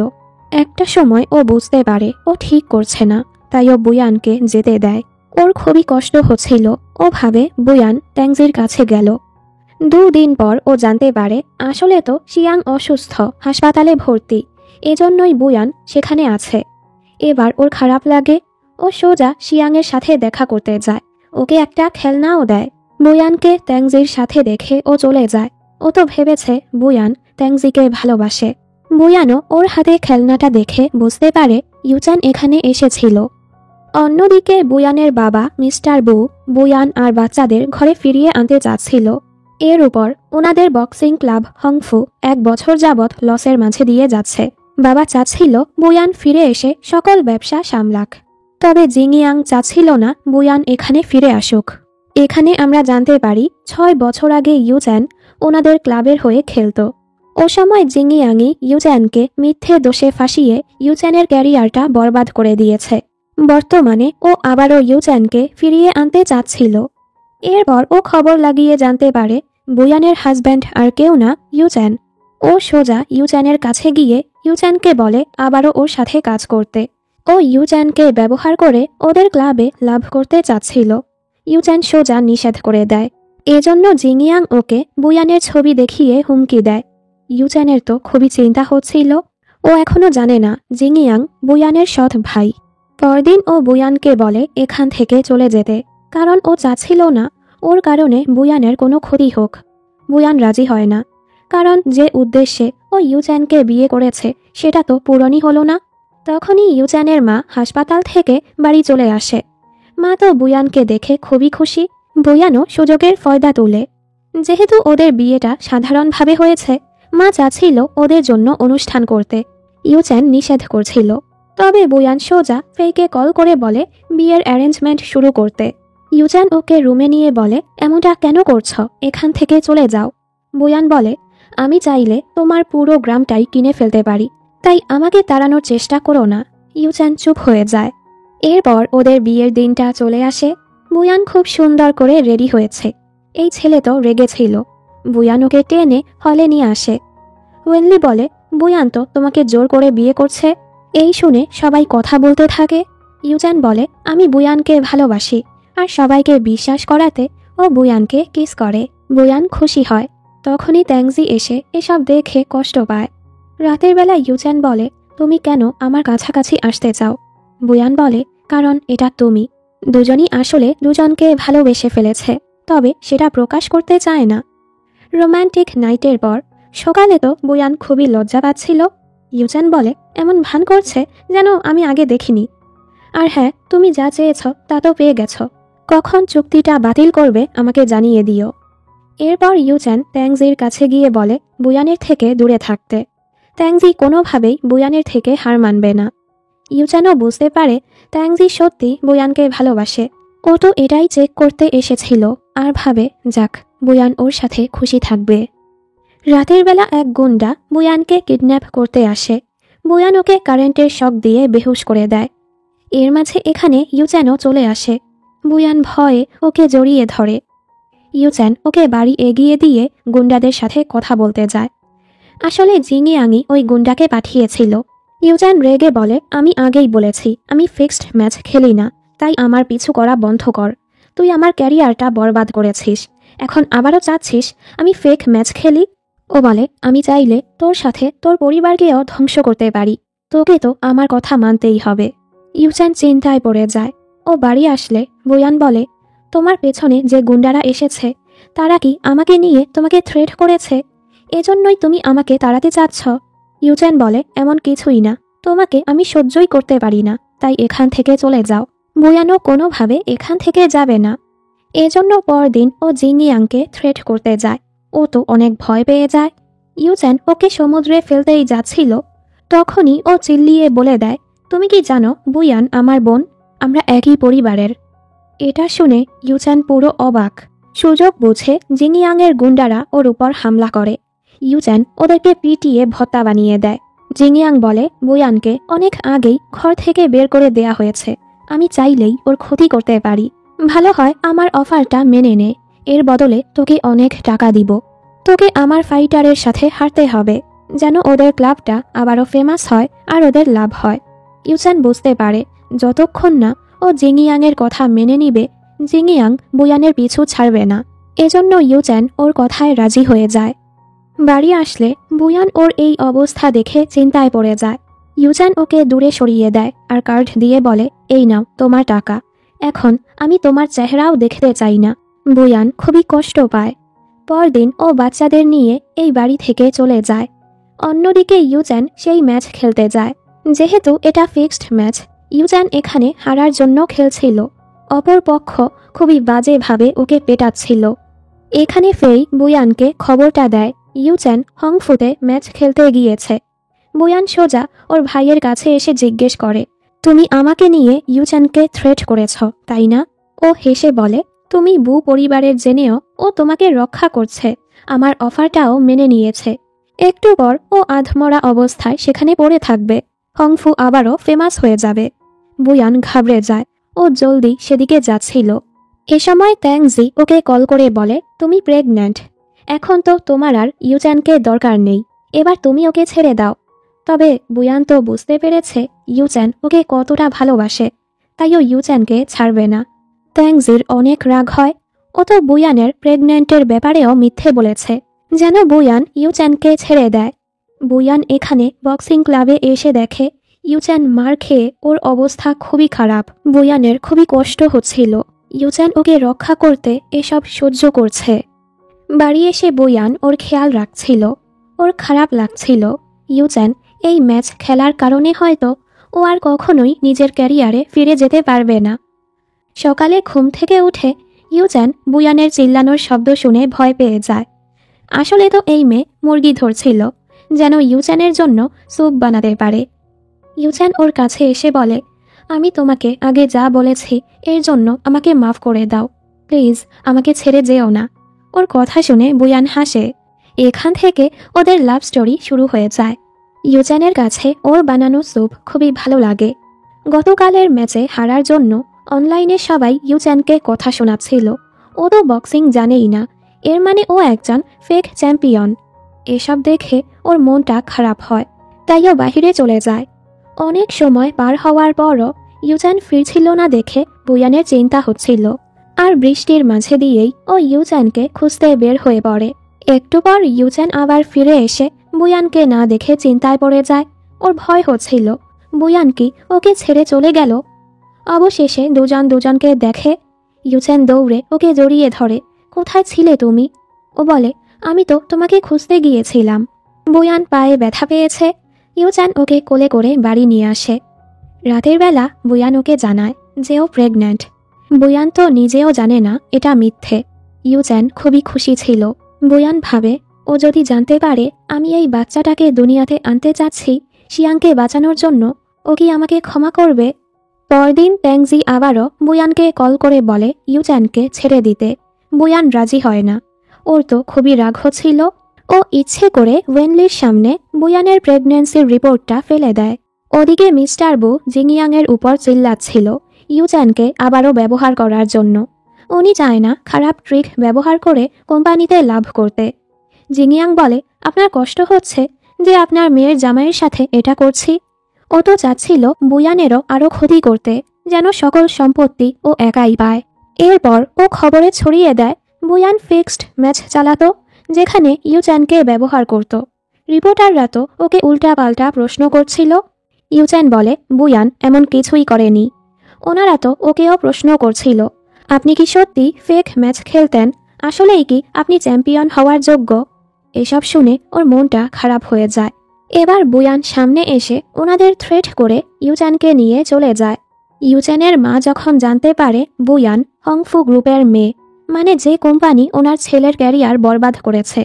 একটা সময় ও বুঝতে পারে ও ঠিক করছে না, তাই ও বুয়ানকে যেতে দেয়। ওর খুবই কষ্ট হচ্ছিল। ও ভাবে বুয়ান ট্যাংজির কাছে গেল। 2 দিন পর ও জানতে পারে আসলে তো শিয়াং অসুস্থ, হাসপাতালে ভর্তি, এজন্যই বুয়ান সেখানে আছে। এবার ওর খারাপ লাগে। ও সোজা শিয়াংয়ের সাথে দেখা করতে যায়। ওকে একটা খেলনাও দেয়। বুয়ানকে ট্যাংজির সাথে দেখে ও চলে যায়। ও তো ভেবেছে বুয়ান ট্যাংজিকে ভালোবাসে। বুয়ানও ওর হাতে খেলনাটা দেখে বুঝতে পারে ইউচ্যান এখানে এসেছিল। অন্যদিকে বুয়ানের বাবা মিস্টার বু বুয়ান আর বাচ্চাদের ঘরে ফিরিয়ে আনতে চাচ্ছিল। এর উপর ওনাদের বক্সিং ক্লাব হংফু 1 বছর যাবৎ লসের মাঝে দিয়ে যাচ্ছে। বাবা চাচ্ছিল বুয়ান ফিরে এসে সকল ব্যবসা সামলাক, তবে জিংইয়াং চাচ্ছিল না বুয়ান এখানে ফিরে আসুক। এখানে আমরা জানতে পারি 6 বছর আগে ইউচ্যান ওনাদের ক্লাবের হয়ে খেলত। ও সময় জিংইয়াংই ইউচ্যানকে মিথ্যে দোষে ফাঁসিয়ে ইউচ্যানের ক্যারিয়ারটা বরবাদ করে দিয়েছে। বর্তমানে ও আবারও ইউচ্যানকে ফিরিয়ে আনতে চাচ্ছিল। এরপর ও খবর লাগিয়ে জানতে পারে বুয়ানের হাজব্যান্ড আর কেউ না, ইউচ্যান। ও সোজা ইউচ্যানের কাছে গিয়ে ইউচ্যানকে বলে আবারও ওর সাথে কাজ করতে। ও ইউচ্যানকে ব্যবহার করে ওদের ক্লাবে লাভ করতে চাচ্ছিল। ইউচ্যান সোজা নিষেধ করে দেয়। এজন্য জিংইয়াং ওকে বুয়ানের ছবি দেখিয়ে হুমকি দেয়। ইউচ্যানের তো খুবই চিন্তা হচ্ছিল। ও এখনো জানে না জিংইয়াং বুয়ানের সৎ ভাই। পরদিন ও বুয়ানকে বলে এখান থেকে চলে যেতে, কারণ ও চাচ্ছিল না ওর কারণে বুয়ানের কোনো ক্ষতি হোক। বুয়ান রাজি হয় না, কারণ যে উদ্দেশ্যে ও ইউচ্যানকে বিয়ে করেছে সেটা তো পূরণই হলো না। তখনই ইউচ্যানের মা হাসপাতাল থেকে বাড়ি চলে আসে। মা তো বুয়ানকে দেখে খুবই খুশি। বুয়ানও সুযোগের ফয়দা তোলে। যেহেতু ওদের বিয়েটা সাধারণভাবে হয়েছে, মা চাচ্ছিল ওদের জন্য অনুষ্ঠান করতে। ইউচ্যান নিষেধ করছিল। তবে বুয়ান সোজা ফেইকে কল করে বলে বিয়ের অ্যারেঞ্জমেন্ট শুরু করতে। ইউচ্যান ওকে রুমে নিয়ে বলে এমনটা কেন করছ, এখান থেকে চলে যাও। বুয়ান বলে আমি চাইলে তোমার পুরো গ্রামটাই কিনে ফেলতে পারি, তাই আমাকে তাড়ানোর চেষ্টা করো না। ইউচ্যান চুপ হয়ে যায়। এরপর ওদের বিয়ের দিনটা চলে আসে। বুয়ান খুব সুন্দর করে রেডি হয়েছে। এই ছেলে তো রেগেছিল। বুয়ান ওকে টেনে হলে নিয়ে আসে। ওয়েনলি বলে বুয়ান তো তোমাকে জোর করে বিয়ে করছে। এই শুনে সবাই কথা বলতে থাকে। ইউচ্যান বলে আমি বুয়ানকে ভালোবাসি, আর সবাইকে বিশ্বাস করাতে ও বুয়ানকে কিস করে। বুয়ান খুশি হয়। তখনই ট্যাংজি এসে এসব দেখে কষ্ট পায়। রাতের বেলা ইউচ্যান বলে তুমি কেন আমার কাছাকাছি আসতে চাও? বুয়ান বলে কারণ এটা তুমি। দুজনই আসলে দুজনকে ভালোবেসে ফেলেছে, তবে সেটা প্রকাশ করতে চায় না। রোম্যান্টিক নাইটের পর সকালে তো বুয়ান খুবই লজ্জা পাচ্ছিল। ইউচ্যান বলে এমন ভান করছে যেন আমি আগে দেখিনি। আর হ্যাঁ, তুমি যা চেয়েছ তা তো পেয়ে গেছ। কখন চুক্তিটা বাতিল করবে আমাকে জানিয়ে দিও। এরপর ইউচ্যান ট্যাংজির কাছে গিয়ে বলে বুয়ানের থেকে দূরে থাকতে। ট্যাংজি কোনোভাবেই বুয়ানের থেকে হার মানবে না। ইউচ্যানও বুঝতে পারে ট্যাংজি সত্যি বুয়ানকে ভালোবাসে। ও তো এটাই চেক করতে এসেছিল, আর ভাবে যাক বুয়ান ওর সাথে খুশি থাকবে। রাতের বেলা এক গুন্ডা বুয়ানকে কিডন্যাপ করতে আসে। বুয়ান ওকে কারেন্টের শক দিয়ে বেহুশ করে দেয়। এর মাঝে এখানে ইউচ্যানও চলে আসে। বুয়ান ভয়ে ওকে জড়িয়ে ধরে। ইউচ্যান ওকে বাড়ি এগিয়ে দিয়ে গুন্ডাদের সাথে কথা বলতে যায়। আসলে জিংইয়াংই ওই গুন্ডাকে পাঠিয়েছিল। ইউচ্যান রেগে বলে আমি আগেই বলেছি আমি ফিক্সড ম্যাচ খেলি না, তাই আমার পিছু করা বন্ধ কর। তুই আমার ক্যারিয়ারটা বরবাদ করেছিস, এখন আবারও চাচ্ছিস আমি ফেক ম্যাচ খেলি? ও বলে আমি চাইলে তোর সাথে তোর পরিবারকেও ধ্বংস করতে পারি, তোকে তো আমার কথা মানতেই হবে। ইউচ্যান চিন্তায় পড়ে যায়। ও বাড়ি আসলে বুয়ান বলে তোমার পেছনে যে গুন্ডারা এসেছে তারা কি আমাকে নিয়ে তোমাকে থ্রেট করেছে? এজন্যই তুমি আমাকে তাড়াতে চাচ্ছ? ইউচ্যান বলে এমন কিছুই না, তোমাকে আমি সহ্যই করতে পারি না, তাই এখান থেকে চলে যাও। বুয়ানও কোনোভাবে এখান থেকে যাবে না। এজন্য পরদিন ও জিংইয়াংকে থ্রেট করতে যায়। ও তো অনেক ভয় পেয়ে যায়। ইউচ্যান ওকে সমুদ্রে ফেলতেই যাচ্ছিল, তখনই ও চিল্লিয়ে বলে দেয় তুমি কি জানো বুয়ান আমার বোন, আমরা একই পরিবারের। এটা শুনে ইউচ্যান পুরো অবাক। সুযোগ বুঝে জিংইয়াংয়ের গুন্ডারা ওর উপর হামলা করে। ইউচ্যান ওদেরকে পিটিয়ে ভত্তা বানিয়ে দেয়। জিংইয়াং বলে বুয়ানকে অনেক আগেই ঘর থেকে বের করে দেয়া হয়েছে, আমি চাইলেই ওর ক্ষতি করতে পারি। ভালো হয় আমার অফারটা মেনে নে, এর বদলে তোকে অনেক টাকা দিব। তোকে আমার ফাইটারের সাথে হারতে হবে, যেন ওদের ক্লাবটা আবারও ফেমাস হয় আর ওদের লাভ হয়। ইউচ্যান বুঝতে পারে যতক্ষণ না ও জিংইয়াংয়ের কথা মেনে নিবে, জিংইয়াং বুয়ানের পিছু ছাড়বে না। এজন্য ইউচ্যান ওর কথায় রাজি হয়ে যায়। বাড়ি আসলে বুয়ান ওর এই অবস্থা দেখে চিন্তায় পড়ে যায়। ইউচ্যান ওকে দূরে সরিয়ে দেয় আর কার্ড দিয়ে বলে এই নাও তোমার টাকা, এখন আমি তোমার চেহারাও দেখতে চাই না। বুয়ান খুবই কষ্ট পায়। পরদিন ও বাচ্চাদের নিয়ে এই বাড়ি থেকে চলে যায়। অন্যদিকে ইউচ্যান সেই ম্যাচ খেলতে যায়। যেহেতু এটা ফিক্সড ম্যাচ, ইউচ্যান এখানে হারার জন্য খেলছিল। অপর পক্ষ খুবই বাজেভাবে ওকে পেটাচ্ছিল। এখানে ফেই বুয়ানকে খবরটা দেয় ইউচ্যান হংফুতে ম্যাচ খেলতে গিয়েছে। বুয়ান সোজা ওর ভাইয়ের কাছে এসে জিজ্ঞেস করে তুমি আমাকে নিয়ে ইউচ্যানকে থ্রেট করেছ তাই না? ও হেসে বলে তুমি বু পরিবারের জেনেও ও তোমাকে রক্ষা করছে, আমার অফারটাও মেনে নিয়েছে। একটু পর ও আধমরা অবস্থায় সেখানে পড়ে থাকবে। হংফু আবারও ফেমাস হয়ে যাবে। বুয়ান ঘাবড়ে যায়। ও জলদি সেদিকে যাচ্ছিল। এ সময় ট্যাংজি ওকে কল করে বলে, তুমি প্রেগন্যান্ট। এখন তো তোমার আর ইউচ্যানকে দরকার নেই, এবার তুমি ওকে ছেড়ে দাও। তবে বুয়ান তো বুঝতে পেরেছে ইউচ্যান ওকে কতটা ভালোবাসে, তাই ও ইউচ্যানকে ছাড়বে না। ট্যাংজির অনেক রাগ হয়। ও তো বুয়ানের প্রেগন্যান্টের ব্যাপারেও মিথ্যে বলেছে, যেন বুয়ান ইউচ্যানকে ছেড়ে দেয়। বুয়ান এখানে বক্সিং ক্লাবে এসে দেখে ইউচ্যান মার খেয়ে ওর অবস্থা খুবই খারাপ। বুয়ানের খুবই কষ্ট হচ্ছিল। ইউচ্যান ওকে রক্ষা করতে এসব সহ্য করছে। বাড়ি এসে বুয়ান ওর খেয়াল রাখছিল। ওর খারাপ লাগছিল। ইউচ্যান এই ম্যাচ খেলার কারণে হয়তো ও আর কখনোই নিজের ক্যারিয়ারে ফিরে যেতে পারবে না। সকালে ঘুম থেকে উঠে ইউচ্যান বুয়ানের চিল্লানোর শব্দ শুনে ভয় পেয়ে যায়। আসলে তো এই মেয়ে মুরগি ধরছিল, যেন ইউচ্যানের জন্য স্যুপ বানাতে পারে। ইউচ্যান ওর কাছে এসে বলে, আমি তোমাকে আগে যা বলেছি এর জন্য আমাকে মাফ করে দাও, প্লিজ আমাকে ছেড়ে যেও না। ওর কথা শুনে বুয়ান হাসে। এখান থেকে ওদের লাভ স্টোরি শুরু হয়ে যায়। ইউচ্যানের কাছে ওর বানানো স্যুপ খুবই ভালো লাগে। গতকালের ম্যাচে হারার জন্য অনলাইনে সবাই ইউচ্যানকে কথা শোনাচ্ছিল। ও তো বক্সিং জানেই না, এর মানে ও একজন ফেক চ্যাম্পিয়ন। এসব দেখে ওর মনটা খারাপ হয়, তাই ও বাহিরে চলে যায়। অনেক সময় পার হওয়ার পরও ইউচ্যান ফিরছিল না দেখে বুয়ানের চিন্তা হচ্ছিল। আর বৃষ্টির মাঝে দিয়েই ও ইউচ্যানকে খুঁজতে বের হয়ে পড়ে। একটু পর ইউচ্যান আবার ফিরে এসে বুয়ানকে না দেখে চিন্তায় পড়ে যায়। ওর ভয় হচ্ছিল বুয়ান কি ওকে ছেড়ে চলে গেল। অবশেষে দুজন দুজনকে দেখে। ইউচ্যান দৌড়ে ওকে জড়িয়ে ধরে, কোথায় ছিলে তুমি? ও বলে, আমি তো তোমাকে খুঁজতে গিয়েছিলাম। বুয়ান পায়ে ব্যথা পেয়েছে। ইউচ্যান ওকে কোলে করে বাড়ি নিয়ে আসে। রাতের বেলা বুয়ান ওকে জানায় যে ও প্রেগন্যান্ট। বুয়ান তো নিজেও জানে না এটা মিথ্যে। ইউচ্যান খুবই খুশি ছিল। বুয়ান ভাবে, ও যদি জানতে পারে আমি এই বাচ্চাটাকে দুনিয়াতে আনতে চাচ্ছি শিয়াংকে বাঁচানোর জন্য, ও কি আমাকে ক্ষমা করবে? পরদিন ট্যাংজি আবারও বুয়ানকে কল করে বলে ইউচ্যানকে ছেড়ে দিতে। বুয়ান রাজি হয় না। ওর তো খুবই রাগ হচ্ছিল। ও ইচ্ছে করে ওয়েনলির সামনে বুয়ানের প্রেগন্যান্সির রিপোর্টটা ফেলে দেয়। ওদিকে মিস্টার বু জিংয়াংয়ের উপর চিল্লাচ্ছিল ইউচ্যানকে আবারও ব্যবহার করার জন্য। উনি চায় না খারাপ ট্রিক ব্যবহার করে কোম্পানিতে লাভ করতে। জিংয়াং বলে, আপনার কষ্ট হচ্ছে যে আপনার মেয়ের জামাইয়ের সাথে এটা করছি। ও তো চাচ্ছিল বুয়ানেরও আরও ক্ষতি করতে, যেন সকল সম্পত্তি ও একাই পায়। এরপর ও খবরে ছড়িয়ে দেয় বুয়ান ফিক্সড ম্যাচ চালাতো, যেখানে ইউচ্যানকে ব্যবহার করত। রিপোর্টাররা তো ওকে উল্টাপাল্টা প্রশ্ন করছিল। ইউচ্যান বলে বুয়ান এমন কিছুই করেনি। ওনারা তো ওকেও প্রশ্ন করছিল, আপনি কি সত্যি ফেক ম্যাচ খেলতেন? আসলেই কি আপনি চ্যাম্পিয়ন হওয়ার যোগ্য? এসব শুনে ওর মনটা খারাপ হয়ে যায়। এবার বুয়ান সামনে এসে ওনাদের থ্রেট করে ইউচ্যানকে নিয়ে চলে যায়। ইউচ্যানের মা যখন জানতে পারে বুয়ান হংফু গ্রুপের মেয়ে, মানে যে কোম্পানি ওনার ছেলের ক্যারিয়ার বরবাদ করেছে,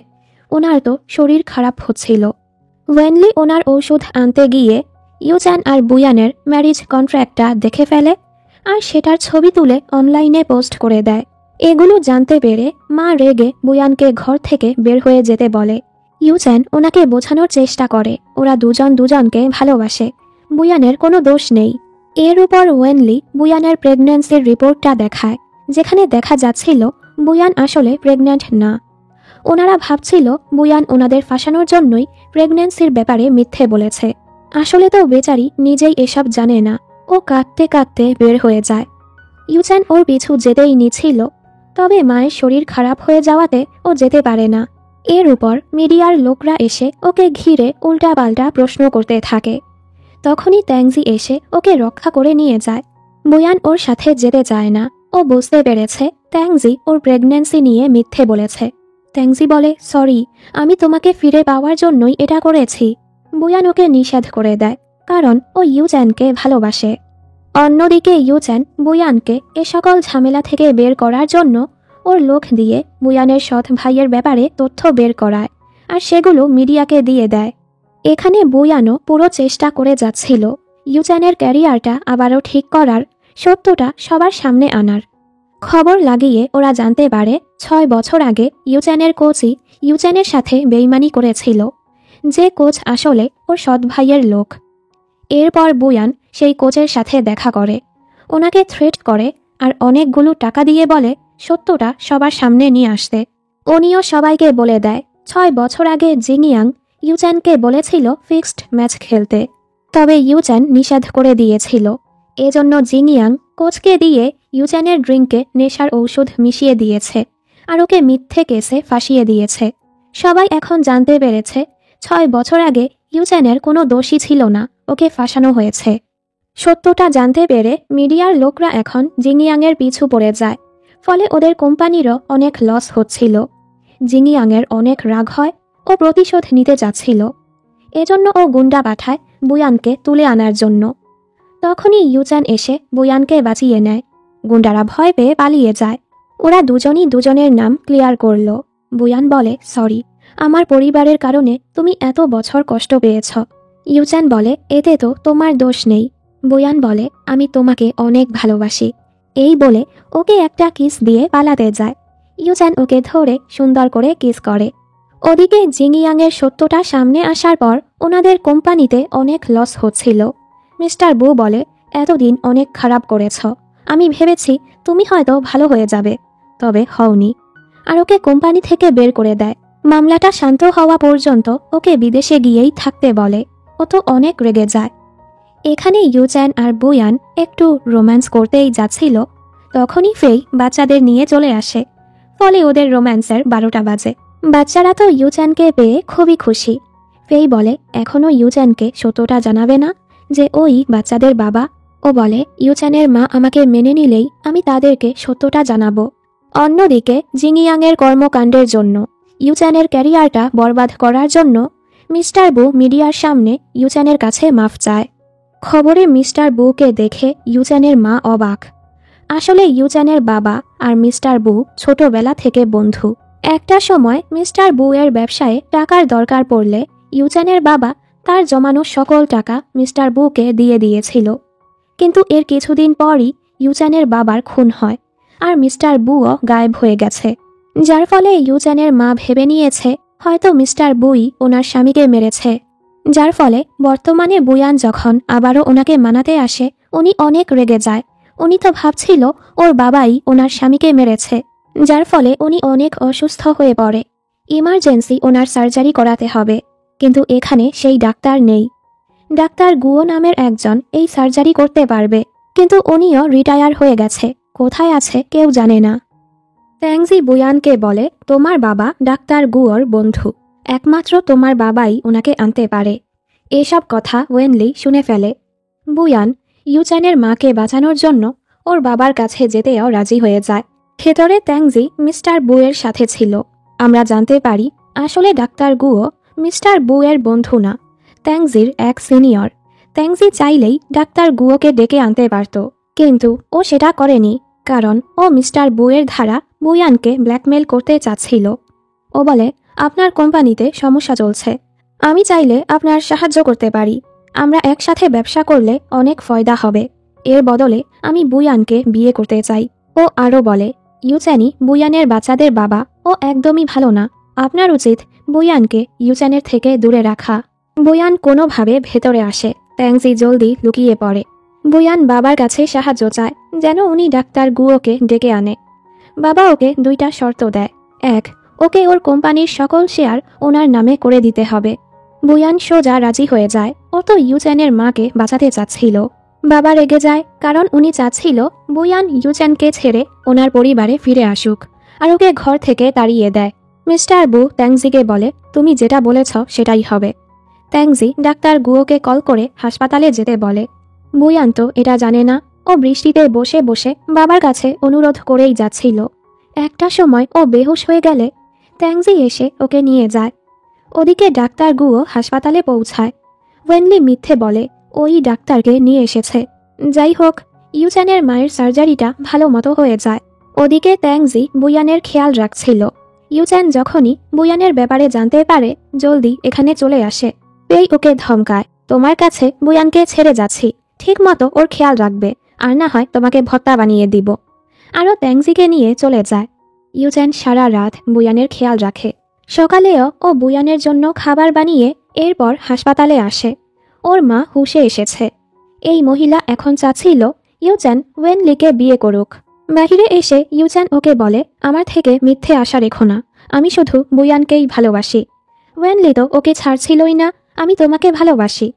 ওনার তো শরীর খারাপ হচ্ছিল। ওয়েনলি ওনার ঔষধ আনতে গিয়ে ইউচ্যান আর বুয়ানের ম্যারিজ কন্ট্রাক্টটা দেখে ফেলে, আর সেটার ছবি তুলে অনলাইনে পোস্ট করে দেয়। এগুলো জানতে পেরে মা রেগে বুয়ানকে ঘর থেকে বের হয়ে যেতে বলে। ইউচ্যান ওনাকে বোঝানোর চেষ্টা করে ওরা দুজন দুজনকে ভালোবাসে, বুয়ানের কোনো দোষ নেই। এর উপর ওয়েনলি বুয়ানের প্রেগন্যান্সির রিপোর্টটা দেখায়, যেখানে দেখা যাচ্ছিল বুয়ান আসলে প্রেগন্যান্ট না। ওনারা ভাবছিল বুয়ান ওনাদের ফাঁসানোর জন্যই প্রেগন্যান্সির ব্যাপারে মিথ্যে বলেছে। আসলে তো বেচারি নিজেই এসব জানে না। ও কাঁদতে কাঁদতে বের হয়ে যায়। ইউচ্যান ওর পিছু যেতেই নিছিল, তবে মায়ের শরীর খারাপ হয়ে যাওয়াতে ও যেতে পারে না। এর উপর মিডিয়ার লোকরা এসে ওকে ঘিরে উল্টাপাল্টা প্রশ্ন করতে থাকে। তখনই ট্যাংজি এসে ওকে রক্ষা করে নিয়ে যায়। বুয়ান ওর সাথে যেতে চায় না। ও বুঝতে পেরেছে ট্যাংজি ওর প্রেগন্যান্সি নিয়ে মিথ্যে বলেছে। ট্যাংজি বলে, সরি, আমি তোমাকে ফিরে পাওয়ার জন্যই এটা করেছি। বুয়ান ওকে নিষেধ করে দেয়, কারণ ও ইউচ্যানকে ভালোবাসে। অন্যদিকে ইউচ্যান বুয়ানকে এ সকল ঝামেলা থেকে বের করার জন্য ওর লোক দিয়ে বুয়ানের সৎ ভাইয়ের ব্যাপারে তথ্য বের করায়, আর সেগুলো মিডিয়াকে দিয়ে দেয়। এখানে বুয়ানও পুরো চেষ্টা করে যাচ্ছিল ইউচ্যানের ক্যারিয়ারটা আবারও ঠিক করার, সত্যটা সবার সামনে আনার। খবর লাগিয়ে ওরা জানতে পারে 6 বছর আগে ইউচ্যানের কোচই ইউচ্যানের সাথে বেইমানি করেছিল, যে কোচ আসলে ওর সৎ ভাইয়ের লোক। এরপর বুয়ান সেই কোচের সাথে দেখা করে, ওনাকে থ্রেট করে আর অনেকগুলো টাকা দিয়ে বলে সত্যটা সবার সামনে নিয়ে আসতে। উনিও সবাইকে বলে দেয় 6 বছর আগে জিংইয়াং ইউচ্যানকে বলেছিল ফিক্সড ম্যাচ খেলতে, তবে ইউচ্যান নিষেধ করে দিয়েছিল। এজন্য জিংইয়াং কোচকে দিয়ে ইউচ্যানের ড্রিঙ্কে নেশার ঔষধ মিশিয়ে দিয়েছে আর ওকে মিথ্যে কেসে ফাঁসিয়ে দিয়েছে। সবাই এখন জানতে পেরেছে 6 বছর আগে ইউচ্যানের কোনো দোষই ছিল না, ওকে ফাঁসানো হয়েছে। সত্যটা জানতে পেরে মিডিয়ার লোকরা এখন জিংইয়াংয়ের পিছু পড়ে যায়, ফলে ওদের কোম্পানিরও অনেক লস হচ্ছিল। জিংইয়াংয়ের অনেক রাগ হয়, ও প্রতিশোধ নিতে চাচ্ছিল। এজন্য ও গুন্ডা পাঠায় বুয়ানকে তুলে আনার জন্য। তখনই ইউচ্যান এসে বুয়ানকে বাঁচিয়ে নেয়। গুন্ডারা ভয় পেয়ে পালিয়ে যায়। ওরা দুজনই দুজনের নাম ক্লিয়ার করল। বুয়ান বলে, সরি, আমার পরিবারের কারণে তুমি এত বছর কষ্ট পেয়েছ। ইউচ্যান বলে, এতে তো তোমার দোষ নেই। বুয়ান বলে, আমি তোমাকে অনেক ভালোবাসি। এই বলে ওকে একটা কিস দিয়ে পালাতে যায়। ইউচ্যান ওকে ধরে সুন্দর করে কিস করে। ওদিকে জিংইয়াংয়ের সত্যটা সামনে আসার পর ওনাদের কোম্পানিতে অনেক লস হচ্ছিল। মিস্টার বু বলে, এতদিন অনেক খারাপ করেছ, আমি ভেবেছি তুমি হয়তো ভালো হয়ে যাবে, তবে হওনি। আর ওকে কোম্পানি থেকে বের করে দেয়। মামলাটা শান্ত হওয়া পর্যন্ত ওকে বিদেশে গিয়েই থাকতে বলে। ও তো অনেক রেগে যায়। এখানে ইউচ্যান আর বুয়ান একটু রোম্যান্স করতেই যাচ্ছিল, তখনই ফেই বাচ্চাদের নিয়ে চলে আসে। ফলে ওদের রোম্যান্সের 12টা বাজে। বাচ্চারা তো ইউচ্যানকে পেয়ে খুবই খুশি। ফেই বলে, এখনও ইউচ্যানকে সত্যটা জানাবে না যে ওই বাচ্চাদের বাবা? ও বলে, ইউচ্যানের মা আমাকে মেনে নিলেই আমি তাদেরকে সত্যটা জানাবো। অন্যদিকে জিংইয়াংয়ের কর্মকাণ্ডের জন্য, ইউচ্যানের ক্যারিয়ারটা বরবাদ করার জন্য মিস্টার বু মিডিয়ার সামনে ইউচ্যানের কাছে মাফ চায়। খবরে মিস্টার বুকে দেখে ইউচ্যানের মা অবাক। আসলে ইউচ্যানের বাবা আর মিস্টার বু ছোটবেলা থেকে বন্ধু। একটা সময় মিস্টার বু এর ব্যবসায়ে টাকার দরকার পড়লে ইউচ্যানের বাবা তার জমানো সকল টাকা মিস্টার বুকে দিয়ে দিয়েছিল। কিন্তু এর কিছুদিন পরই ইউচ্যানের বাবার খুন হয় আর মিস্টার বুও গায়েব হয়ে গেছে, যার ফলে ইউচ্যানের মা ভেবে নিয়েছে হয়তো মিস্টার বুই ওনার স্বামীকে মেরেছে। যার ফলে বর্তমানে বুয়ান যখন আবারও ওনাকে মানাতে আসে, উনি অনেক রেগে যায়। উনি তো ভাবছিল ওর বাবাই ওনার স্বামীকে মেরেছে, যার ফলে উনি অনেক অসুস্থ হয়ে পড়ে। ইমার্জেন্সি ওনার সার্জারি করাতে হবে, কিন্তু এখানে সেই ডাক্তার নেই। ডাক্তার গুয়ো নামের একজন এই সার্জারি করতে পারবে, কিন্তু উনিও রিটায়ার হয়ে গেছে, কোথায় আছে কেউ জানে না। ট্যাংজি বুয়ানকে বলে, তোমার বাবা ডাক্তার গুয়োর বন্ধু, একমাত্র তোমার বাবাই ওনাকে আনতে পারে। এসব কথা ওয়েনলি শুনে ফেলে। বুয়ান ইউচ্যানের মাকে বাঁচানোর জন্য ওর বাবার কাছে যেতেও রাজি হয়ে যায়। ভেতরে ট্যাংজি মিস্টার বুয়ের সাথে ছিল। আমরা জানতে পারি আসলে ডাক্তার গুয়ো মিস্টার বুয়ের বন্ধু না, ট্যাংজির এক সিনিয়র। ট্যাংজি চাইলেই ডাক্তার গুয়োকে ডেকে আনতে পারত, কিন্তু ও সেটা করেনি, কারণ ও মিস্টার বুয়ের দ্বারা বুয়ানকে ব্ল্যাকমেল করতে চাচ্ছিল। ও বলে, আপনার কোম্পানিতে সমস্যা চলছে, আমি চাইলে আপনার সাহায্য করতে পারি। আমরা একসাথে ব্যবসা করলে অনেক ফয়দা হবে। এর বদলে আমি বুয়ানকে বিয়ে করতে চাই। ও আরও বলে, ইউচ্যানই বুয়ানের বাচ্চাদের বাবা, ও একদমই ভালো না। আপনার উচিত বুয়ানকে ইউচ্যানের থেকে দূরে রাখা। বুয়ান কোনোভাবে ভেতরে আসে। ট্যাংজি জলদি লুকিয়ে পড়ে। বুয়ান বাবার কাছে সাহায্য চায় যেন উনি ডাক্তার গুয়োকে ডেকে আনে। বাবা ওকে 2টা শর্ত দেয়। 1, ওকে ওর কোম্পানির সকল শেয়ার ওনার নামে করে দিতে হবে। বুয়ান সোজা রাজি হয়ে যায়। ও তো ইউচ্যানের মাকে বাঁচাতে চাচ্ছিল। বাবা রেগে যায়, কারণ উনি চাচ্ছিল বুয়ান ইউচ্যানকে ছেড়ে ওনার পরিবারে ফিরে আসুক, আর ওকে ঘর থেকে তাড়িয়ে দেয়। মিস্টার বু ট্যাংজিকে বলে, তুমি যেটা বলেছ সেটাই হবে। ট্যাংজি ডাক্তার গুয়োকে কল করে হাসপাতালে যেতে বলে। বুয়ান তো এটা জানে না। ও বৃষ্টিতে বসে বসে বাবার কাছে অনুরোধ করেই যাচ্ছিল। একটা সময় ও বেহুশ হয়ে গেলে ট্যাংজি এসে ওকে নিয়ে যায়। ওদিকে ডাক্তার গুয়ো হাসপাতালে পৌঁছায়। ওয়েনলি মিথ্যে বলে ওই ডাক্তারকে নিয়ে এসেছে। যাই হোক, ইউচ্যানের মায়ের সার্জারিটা ভালো মতো হয়ে যায়। ওদিকে ট্যাংজি বুয়ানের খেয়াল রাখছিল। ইউচ্যান যখনই বুয়ানের ব্যাপারে জানতে পারে, জলদি এখানে চলে আসে। পেই ওকে ধমকায়, তোমার কাছে বুয়ানকে ছেড়ে যাচ্ছি, ঠিক মতো ওর খেয়াল রাখবে, আর না হয় তোমাকে ভর্তা বানিয়ে দিব। আরও ট্যাংজিকে নিয়ে চলে যায়। ইউচ্যান সারা রাত বুয়ানের খেয়াল রাখে। সকালেও ও বুয়ানের জন্য খাবার বানিয়ে এরপর হাসপাতালে আসে। ওর মা হুঁশে এসেছে। এই মহিলা এখন চাচ্ছিল ইউচেন ওয়েনলিকে বিয়ে করুক। বাহিরে এসে ইউচেন ওকে বলে, আমার থেকে মিথ্যে আশা রেখো না, আমি শুধু বুয়ানকেই ভালোবাসি। ওয়েনলি তো ওকে ছাড়ছিলই না, আমি তোমাকে ভালোবাসি।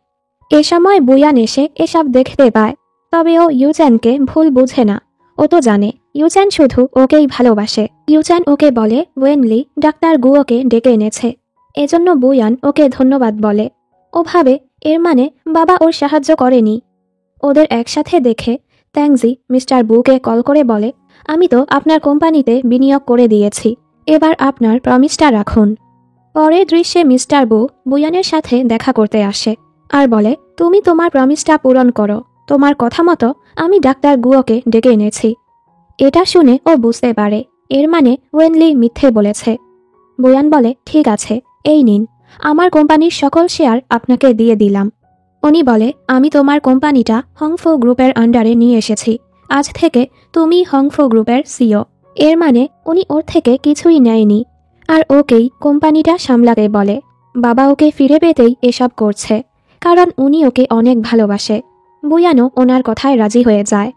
এ সময় বুয়ান এসে এসব দেখতে পায়, তবে ও ইউচেনকে ভুল বুঝে না। ও তো জানে ইউচেন শুধু ওকেই ভালোবাসে। ইউচেন ওকে বলে ওয়েনলি ডাক্তার গুয়োকে ডেকে এনেছে, এজন্য বুয়ান ওকে ধন্যবাদ বলে। ও ভাবে এর মানে বাবা ওর সাহায্য করেনি। ওদের একসাথে দেখে ট্যাংজি মিস্টার বুকে কল করে বলে, আমি তো আপনার কোম্পানিতে বিনিয়োগ করে দিয়েছি, এবার আপনার প্রমিসটা রাখুন। পরের দৃশ্যে মিস্টার বুয়ানের সাথে দেখা করতে আসে আর বলে, তুমি তোমার প্রমিসটা পূরণ করো, তোমার কথা মতো আমি ডাক্তার গুয়োকে ডেকে এনেছি। এটা শুনে ও বুঝতে পারে এর মানে ওয়েনলি মিথ্যে বলেছে। বুয়ান বলে, ঠিক আছে, এই নিন, আমার কোম্পানির সকল শেয়ার আপনাকে দিয়ে দিলাম। উনি বলে, আমি তোমার কোম্পানিটা হংফো গ্রুপের আন্ডারে নিয়ে এসেছি, আজ থেকে তুমি হংফো গ্রুপের সিও। এর মানে উনি ওর থেকে কিছুই নেয়নি আর ওকেই কোম্পানিটা সামলাতে বলে। বাবা ওকে ফিরে পেতেই এসব করছে, কারণ উনি ওকে অনেক ভালোবাসে। বুয়ানও ওনার কথায় রাজি হয়ে যায়।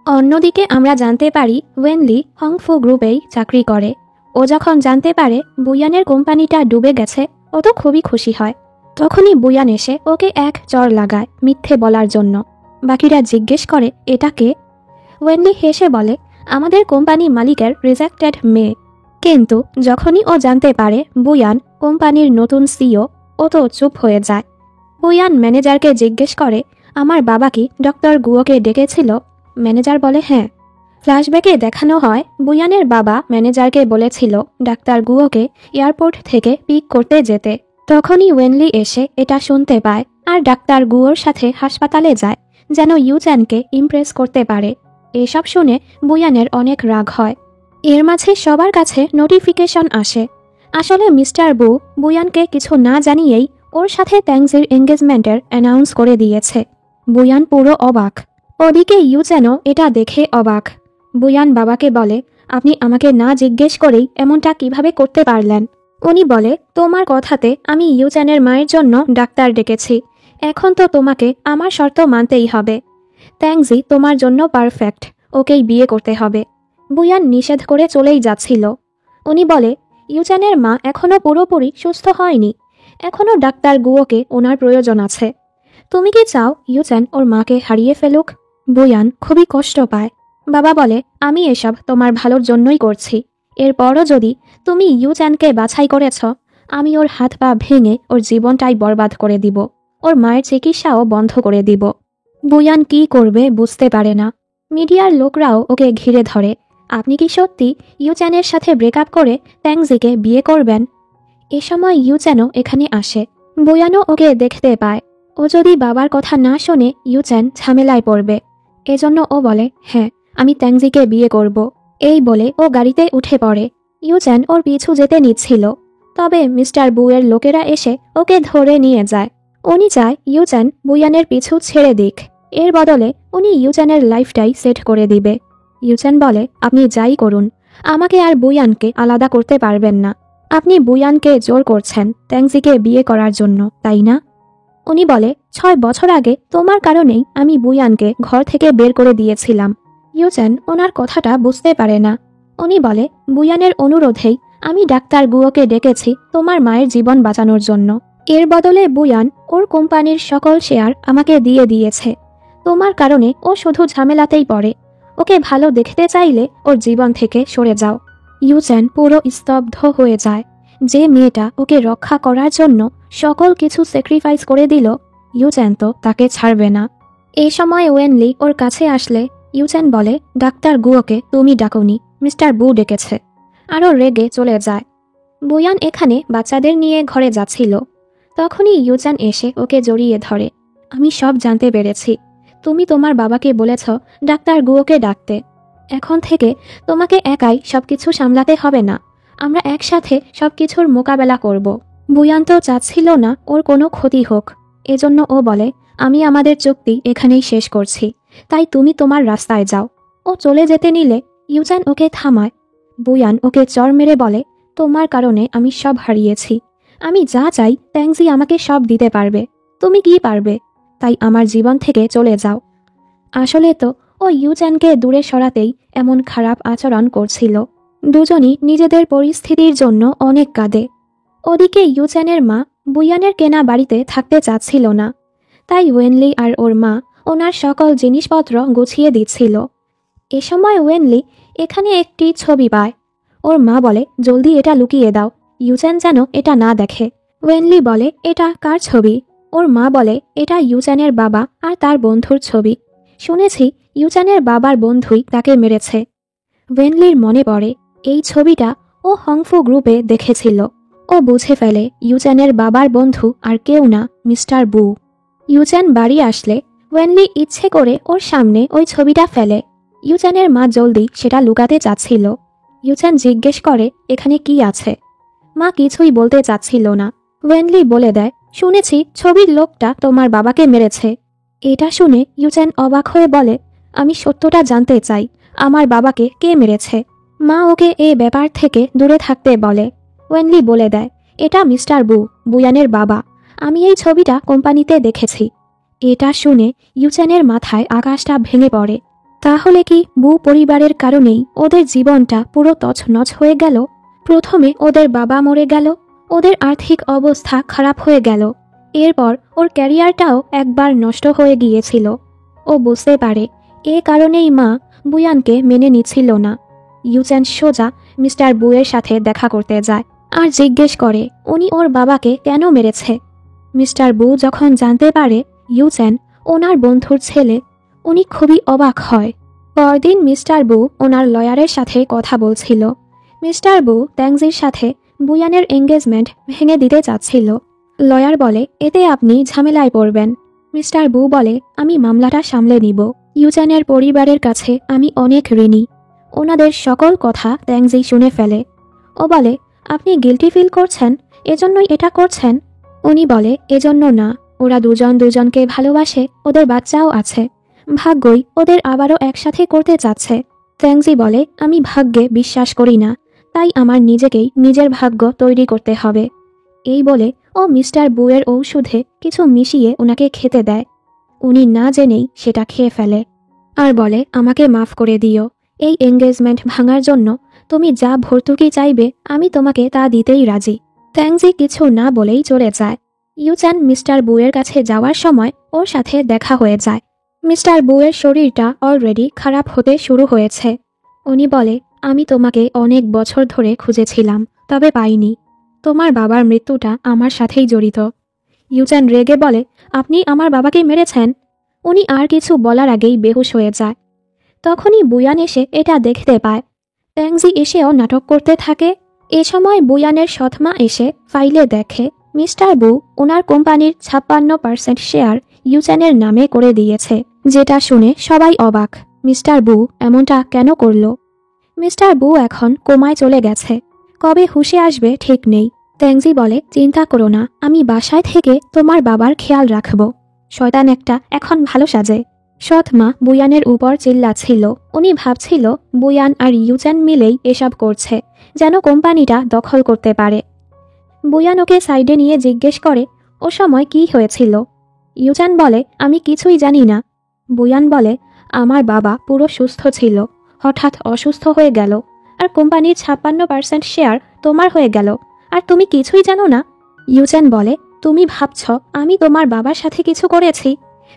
অন্যদিকে আমরা জানতে পারি ওয়েনলি হংফো গ্রুপেই চাকরি করে। ও যখন জানতে পারে বুয়ানের কোম্পানিটা ডুবে গেছে, ও তো খুবই খুশি হয়। তখনই বুয়ান এসে ওকে এক চড় লাগায় মিথ্যে বলার জন্য। বাকিরা জিজ্ঞেস করে, এটা কে? ওয়েনলি হেসে বলে, আমাদের কোম্পানি মালিকের রিজেক্টেড মেয়ে। কিন্তু যখনই ও জানতে পারে বুয়ান কোম্পানির নতুন সিও, ও তো চুপ হয়ে যায়। বুয়ান ম্যানেজারকে জিজ্ঞেস করে, আমার বাবা কি ডক্টর গুয়োকে ডেকেছিল? ম্যানেজার বলে, হ্যাঁ। ফ্ল্যাশব্যাকে দেখানো হয় বুয়ানের বাবা ম্যানেজারকে বলেছিল ডাক্তার গুয়োকে এয়ারপোর্ট থেকে পিক করতে যেতে। তখনই ওয়েনলি এসে এটা শুনতে পায় আর ডাক্তার গুয়োর সাথে হাসপাতালে যায়, যেন ইউচেনকে ইমপ্রেস করতে পারে। এসব শুনে বুয়ানের অনেক রাগ হয়। এর মাঝে সবার কাছে নোটিফিকেশন আসে। আসলে মিস্টার বুয়ানকে কিছু না জানিয়েই ওর সাথে ট্যাংজির এঙ্গেজমেন্টের অ্যানাউন্স করে দিয়েছে। বুয়ান পুরো অবাক। ওদিকে ইউচেনও এটা দেখে অবাক। বুয়ান বাবাকে বলে, আপনি আমাকে না জিজ্ঞেস করেই এমনটা কিভাবে করতে পারলেন? উনি বলে, তোমার কথাতে আমি ইউচেনের মায়ের জন্য ডাক্তার ডেকেছি, এখন তো তোমাকে আমার শর্ত মানতেই হবে। ট্যাংজি তোমার জন্য পারফেক্ট, ওকেই বিয়ে করতে হবে। বুয়ান নিষেধ করে চলেই যাচ্ছিল। উনি বলে, ইউচেনের মা এখনও পুরোপুরি সুস্থ হয়নি, এখনও ডাক্তার গুয়োকে ওনার প্রয়োজন আছে। তুমি কি চাও ইউচেন ওর মাকে হারিয়ে ফেলুক? বুয়ান খুবই কষ্ট পায়। বাবা বলে, আমি এসব তোমার ভালোর জন্যই করছি। এরপরও যদি তুমি ইউচেনকে বাছাই করেছ, আমি ওর হাত পা ভেঙে ওর জীবনটাই বরবাদ করে দিব, ওর মায়ের চিকিৎসাও বন্ধ করে দিব। বুয়ান কি করবে বুঝতে পারে না। মিডিয়ার লোকরাও ওকে ঘিরে ধরে। আপনি কি সত্যি ইউচেনের সাথে ব্রেকআপ করে ট্যাংজিকে বিয়ে করবেন? এ সময় ইউচেনও এখানে আসে। বুয়ানও ওকে দেখতে পায়। ও যদি বাবার কথা না শোনে ইউচেন ঝামেলায় পড়বে, এজন্য ও বলে, হ্যাঁ, আমি ট্যাংজিকে বিয়ে করব। এই বলে ও গাড়িতে উঠে পড়ে। ইউচেন ওর পিছু যেতে নিচ্ছিল, তবে মিস্টার বুয়ের লোকেরা এসে ওকে ধরে নিয়ে যায়। উনি চায় ইউচেন বুয়ানের পিছু ছেড়ে দিক, এর বদলে উনি ইউচেনের লাইফটাই সেট করে দিবে। ইউচেন বলে, আপনি যাই করুন, আমাকে আর বুয়ানকে আলাদা করতে পারবেন না। আপনি বুয়ানকে জোর করছেন ট্যাংজিকে বিয়ে করার জন্য, তাই না? উনি বলে, 6 বছর আগে তোমার কারণেই আমি বুয়ানকে ঘর থেকে বের করে দিয়েছিলাম। ইউচেন ওনার কথাটা বুঝতে পারে না। উনি বলে, বুয়ানের অনুরোধেই আমি ডাক্তার গুয়োকে ডেকেছি তোমার মায়ের জীবন বাঁচানোর জন্য। এর বদলে বুয়ান ওর কোম্পানির সকল শেয়ার আমাকে দিয়ে দিয়েছে। তোমার কারণে ও শুধু ঝামেলাতেই পড়ে। ওকে ভালো দেখতে চাইলে ওর জীবন থেকে সরে যাও। ইউচেন পুরো স্তব্ধ হয়ে যায়। যে মেয়েটা ওকে রক্ষা করার জন্য সকল কিছু স্যাক্রিফাইস করে দিল, ইউচেন তো তাকে ছাড়বে না। এই সময় ওয়েনলি ওর কাছে আসলে ইউচেন বলে, ডাক্তার গুয়োকে তুমি ডাকোনি, মিস্টার বু ডেকেছে। আরও রেগে চলে যায়। বুয়ান এখানে বাচ্চাদের নিয়ে ঘরে যাচ্ছিল। তখনই ইউচেন এসে ওকে জড়িয়ে ধরে। আমি সব জানতে পেরেছি। তুমি তোমার বাবাকে বলেছ ডাক্তার গুয়োকে ডাকতে। এখন থেকে তোমাকে একাই সবকিছু সামলাতে হবে না, আমরা একসাথে সবকিছুর মোকাবেলা করব। বুয়ান তো চাচ্ছিল না ওর কোনো ক্ষতি হোক, এজন্য ও বলে, আমি আমাদের চুক্তি এখানেই শেষ করছি, তাই তুমি তোমার রাস্তায় যাও। ও চলে যেতে নিলে ইউচেন ওকে থামায়। বুয়ান ওকে চড় মেরে বলে, তোমার কারণে আমি সব হারিয়েছি। আমি যা চাই ট্যাংজি আমাকে সব দিতে পারবে, তুমি কি পারবে? তাই আমার জীবন থেকে চলে যাও। আসলে তো ও ইউচ্যানকে দূরে সরাতেই এমন খারাপ আচরণ করছিল। দুজনই নিজেদের পরিস্থিতির জন্য অনেক কাঁদে। ওদিকে ইউচ্যানের মা বুয়ানের কেনা বাড়িতে থাকতে চাচ্ছিল না, তাই ওয়েনলি আর ওর মা ওনার সকল জিনিসপত্র গুছিয়ে দিচ্ছিল। এ সময় ওয়েনলি এখানে একটি ছবি পায়। ওর মা বলে, জলদি এটা লুকিয়ে দাও, ইউচ্যান যেন এটা না দেখে। ওয়েনলি বলে, এটা কার ছবি? ওর মা বলে, এটা ইউচ্যানের বাবা আর তার বন্ধুর ছবি। শুনেছি ইউচ্যানের বাবার বন্ধুই তাকে মেরেছে। ওয়েনলির মনে পড়ে এই ছবিটা ও হংফু গ্রুপে দেখেছিল। ও বুঝে ফেলে ইউচ্যানের বাবার বন্ধু আর কেউ না, মিস্টার বু। ইউচ্যান বাড়ি আসলে ওয়েনলি ইচ্ছে করে ওর সামনে ওই ছবিটা ফেলে। ইউচ্যানের মা জলদি সেটা লুকাতে চাচ্ছিল। ইউচ্যান জিজ্ঞেস করে, এখানে কি আছে? মা কিছুই বলতে চাচ্ছিল না। ওয়েনলি বলে দেয়, শুনেছি ছবির লোকটা তোমার বাবাকে মেরেছে। এটা শুনে ইউচ্যান অবাক হয়ে বলে, আমি সত্যটা জানতে চাই, আমার বাবাকে কে মেরেছে? মা ওকে এই ব্যাপার থেকে দূরে থাকতে বলে। ওয়েনলি বলে দেয়, এটা মিস্টার বু, বুয়ানের বাবা। আমি এই ছবিটা কোম্পানিতে দেখেছি। এটা শুনে ইউচ্যানের মাথায় আকাশটা ভেঙে পড়ে। তাহলে কি বু পরিবারের কারণেই ওদের জীবনটা পুরো তছনছ হয়ে গেল? প্রথমে ওদের বাবা মরে গেল, ওদের আর্থিক অবস্থা খারাপ হয়ে গেল, এরপর ওর ক্যারিয়ারটাও একবার নষ্ট হয়ে গিয়েছিল। ও বুঝতে পারে এ কারণেই মা বুয়ানকে মেনে নিচ্ছিল না। ইউচ্যান সোজা মিস্টার বুয়ের সাথে দেখা করতে যায় আর জিজ্ঞেস করে উনি ওর বাবাকে কেন মেরেছে। মিস্টার বু যখন জানতে পারে ইউচ্যান ওনার বন্ধুর ছেলে, উনি খুবই অবাক হয়। পরদিন মিস্টার বু ওনার লয়ারের সাথে কথা বলছিল। মিস্টার বু ট্যাংজির সাথে বুয়ানের এঙ্গেজমেন্ট ভেঙে দিতে চাচ্ছিল। লয়ার বলে, এতে আপনি ঝামেলায় পড়বেন। মিস্টার বু বলে, আমি মামলাটা সামলে নিব। ইউচ্যানের পরিবারের কাছে আমি অনেক ঋণী। ওনাদের সকল কথা ট্যাংজি শুনে ফেলে। ও বলে, আপনি গিল্টি ফিল করছেন, এজন্যই এটা করছেন? উনি বলে, এজন্য না, ওরা দুজন দুজনকে ভালোবাসে, ওদের বাচ্চাও আছে। ভাগ্যই ওদের আবারও একসাথে করতে চাচ্ছে। ট্যাংজি বলে, আমি ভাগ্যে বিশ্বাস করি না, তাই আমার নিজেকেই নিজের ভাগ্য তৈরি করতে হবে। এই বলে ও মিস্টার বুয়ের ঔষধে কিছু মিশিয়ে ওনাকে খেতে দেয়। উনি না জেনেই সেটা খেয়ে ফেলে আর বলে, আমাকে মাফ করে দিও। এই এঙ্গেজমেন্ট ভাঙার জন্য তুমি যা ভর্তুকি চাইবে আমি তোমাকে তা দিতেই রাজি। ট্যাংজি কিছু না বলেই চলে যায়। ইউচ্যান মিস্টার বুয়ের কাছে যাওয়ার সময় ওর সাথে দেখা হয়ে যায়। মিস্টার বুয়ের শরীরটা অলরেডি খারাপ হতে শুরু হয়েছে। উনি বলে, আমি তোমাকে অনেক বছর ধরে খুঁজেছিলাম, তবে পাইনি। তোমার বাবার মৃত্যুটা আমার সাথেই জড়িত। ইউচ্যান রেগে বলে, আপনি আমার বাবাকে মেরেছেন? উনি আর কিছু বলার আগেই বেহুশ হয়ে যায়। তখনই বুয়ান এসে এটা দেখতে পায়। ট্যাংজি এসেও নাটক করতে থাকে। এ সময় বুয়ানের সৎমা এসে ফাইলে দেখে মিস্টার বু ওনার কোম্পানির 56% শেয়ার ইউচ্যানের নামে করে দিয়েছে, যেটা শুনে সবাই অবাক। মিস্টার বু এমনটা কেন করল? মিস্টার বু এখন কোমায় চলে গেছে, কবে হুঁশে আসবে ঠিক নেই। ট্যাংজি বলে, চিন্তা করো না, আমি বাসায় থেকে তোমার বাবার খেয়াল রাখব। শয়তান একটা এখন ভালো সাজে। সৎমা বুয়ানের উপর চিল্লাচ্ছিল। উনি ভাবছিল বুয়ান আর ইউচ্যান মিলেই এসব করছে, যেন কোম্পানিটা দখল করতে পারে। বুয়ান ওকে সাইডে নিয়ে জিজ্ঞেস করে, ও সময় কি হয়েছিল? ইউচ্যান বলে, আমি কিছুই জানি না। বুয়ান বলে, আমার বাবা পুরো সুস্থ ছিল, হঠাৎ অসুস্থ হয়ে গেল, আর কোম্পানির 56% শেয়ার তোমার হয়ে গেল, আর তুমি কিছুই জানো না। ইউচ্যান বলে, তুমি ভাবছ আমি তোমার বাবার সাথে কিছু করেছি?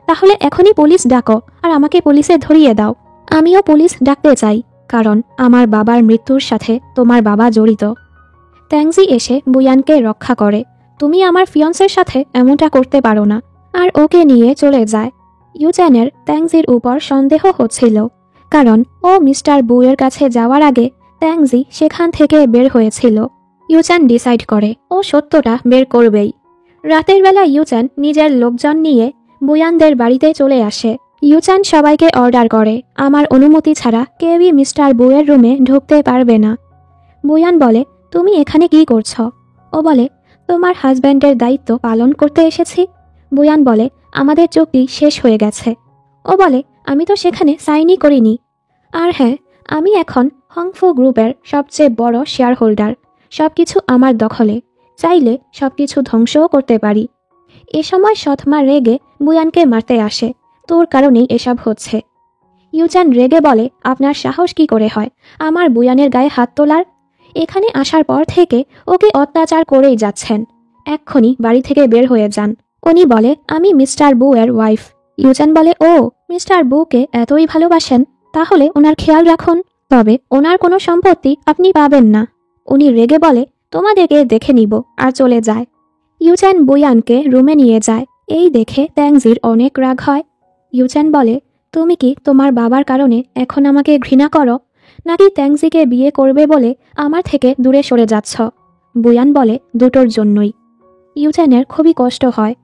তাহলে এখনই পুলিশ ডাকো আর আমাকে পুলিশে ধরিয়ে দাও। আমিও পুলিশ ডাকতে চাই, কারণ আমার বাবার মৃত্যুর সাথে তোমার বাবা জড়িত। ট্যাংজি এসে বুয়ানকে রক্ষা করে। তুমি আমার ফিয়ন্সের সাথে এমনটা করতে পারো না, আর ওকে নিয়ে চলে যায়। ইউচ্যানের ট্যাংজির উপর সন্দেহ হচ্ছিল, কারণ ও মিস্টার বুয়ের কাছে যাওয়ার আগে ট্যাংজি সেখান থেকে বের হয়েছিল। ইউচ্যান ডিসাইড করে ও সত্যটা বের করবেই। রাতের বেলা ইউচ্যান নিজের লোকজন নিয়ে বুয়ানদের বাড়িতে চলে আসে। ইউচ্যান সবাইকে অর্ডার করে, আমার অনুমতি ছাড়া কেউই মিস্টার বুয়ের রুমে ঢুকতে পারবে না। বুয়ান বলে, তুমি এখানে কি করছ? ও বলে, তোমার হাজব্যান্ডের দায়িত্ব পালন করতে এসেছি। বুয়ান বলে, আমাদের চুক্তি শেষ হয়ে গেছে। ও বলে, আমি তো সেখানে সাইনই করিনি। আর হ্যাঁ, আমি এখন হংফু গ্রুপের সবচেয়ে বড় শেয়ার হোল্ডার। সবকিছু আমার দখলে, চাইলে সবকিছু ধ্বংসও করতে পারি। এ সময় সৎমা রেগে বুয়ানকে মারতে আসে। তোর কারণেই এসব হচ্ছে। ইউচান রেগে বলে, আপনার সাহস কি করে হয় আমার বুয়ানের গায়ে হাত তোলার? এখানে আসার পর থেকে ওকে অত্যাচার করেই যাচ্ছেন। এক্ষুনি বাড়ি থেকে বের হয়ে যান। উনি বলে, আমি মিস্টার বু এর ওয়াইফ। ইউচান বলে, ও মিস্টার বুকে এতই ভালোবাসেন, তাহলে ওনার খেয়াল রাখুন, তবে ওনার কোনো সম্পত্তি আপনি পাবেন না। উনি রেগে বলে, তোমাদেরকে দেখে নিব, আর চলে যায়। ইউচান বুয়ানকে রুমে নিয়ে যায়। এই দেখে ট্যাংজির অনেক রাগ হয়। ইউচান বলে, তুমি কি তোমার বাবার কারণে এখন আমাকে ঘৃণা করো, নাকি ট্যাংজিকে বিয়ে করবে বলে আমার থেকে দূরে সরে যাচ্ছ? বুয়ান বলে, দুটোর জন্যই। ইউচানের খুবই কষ্ট হয়।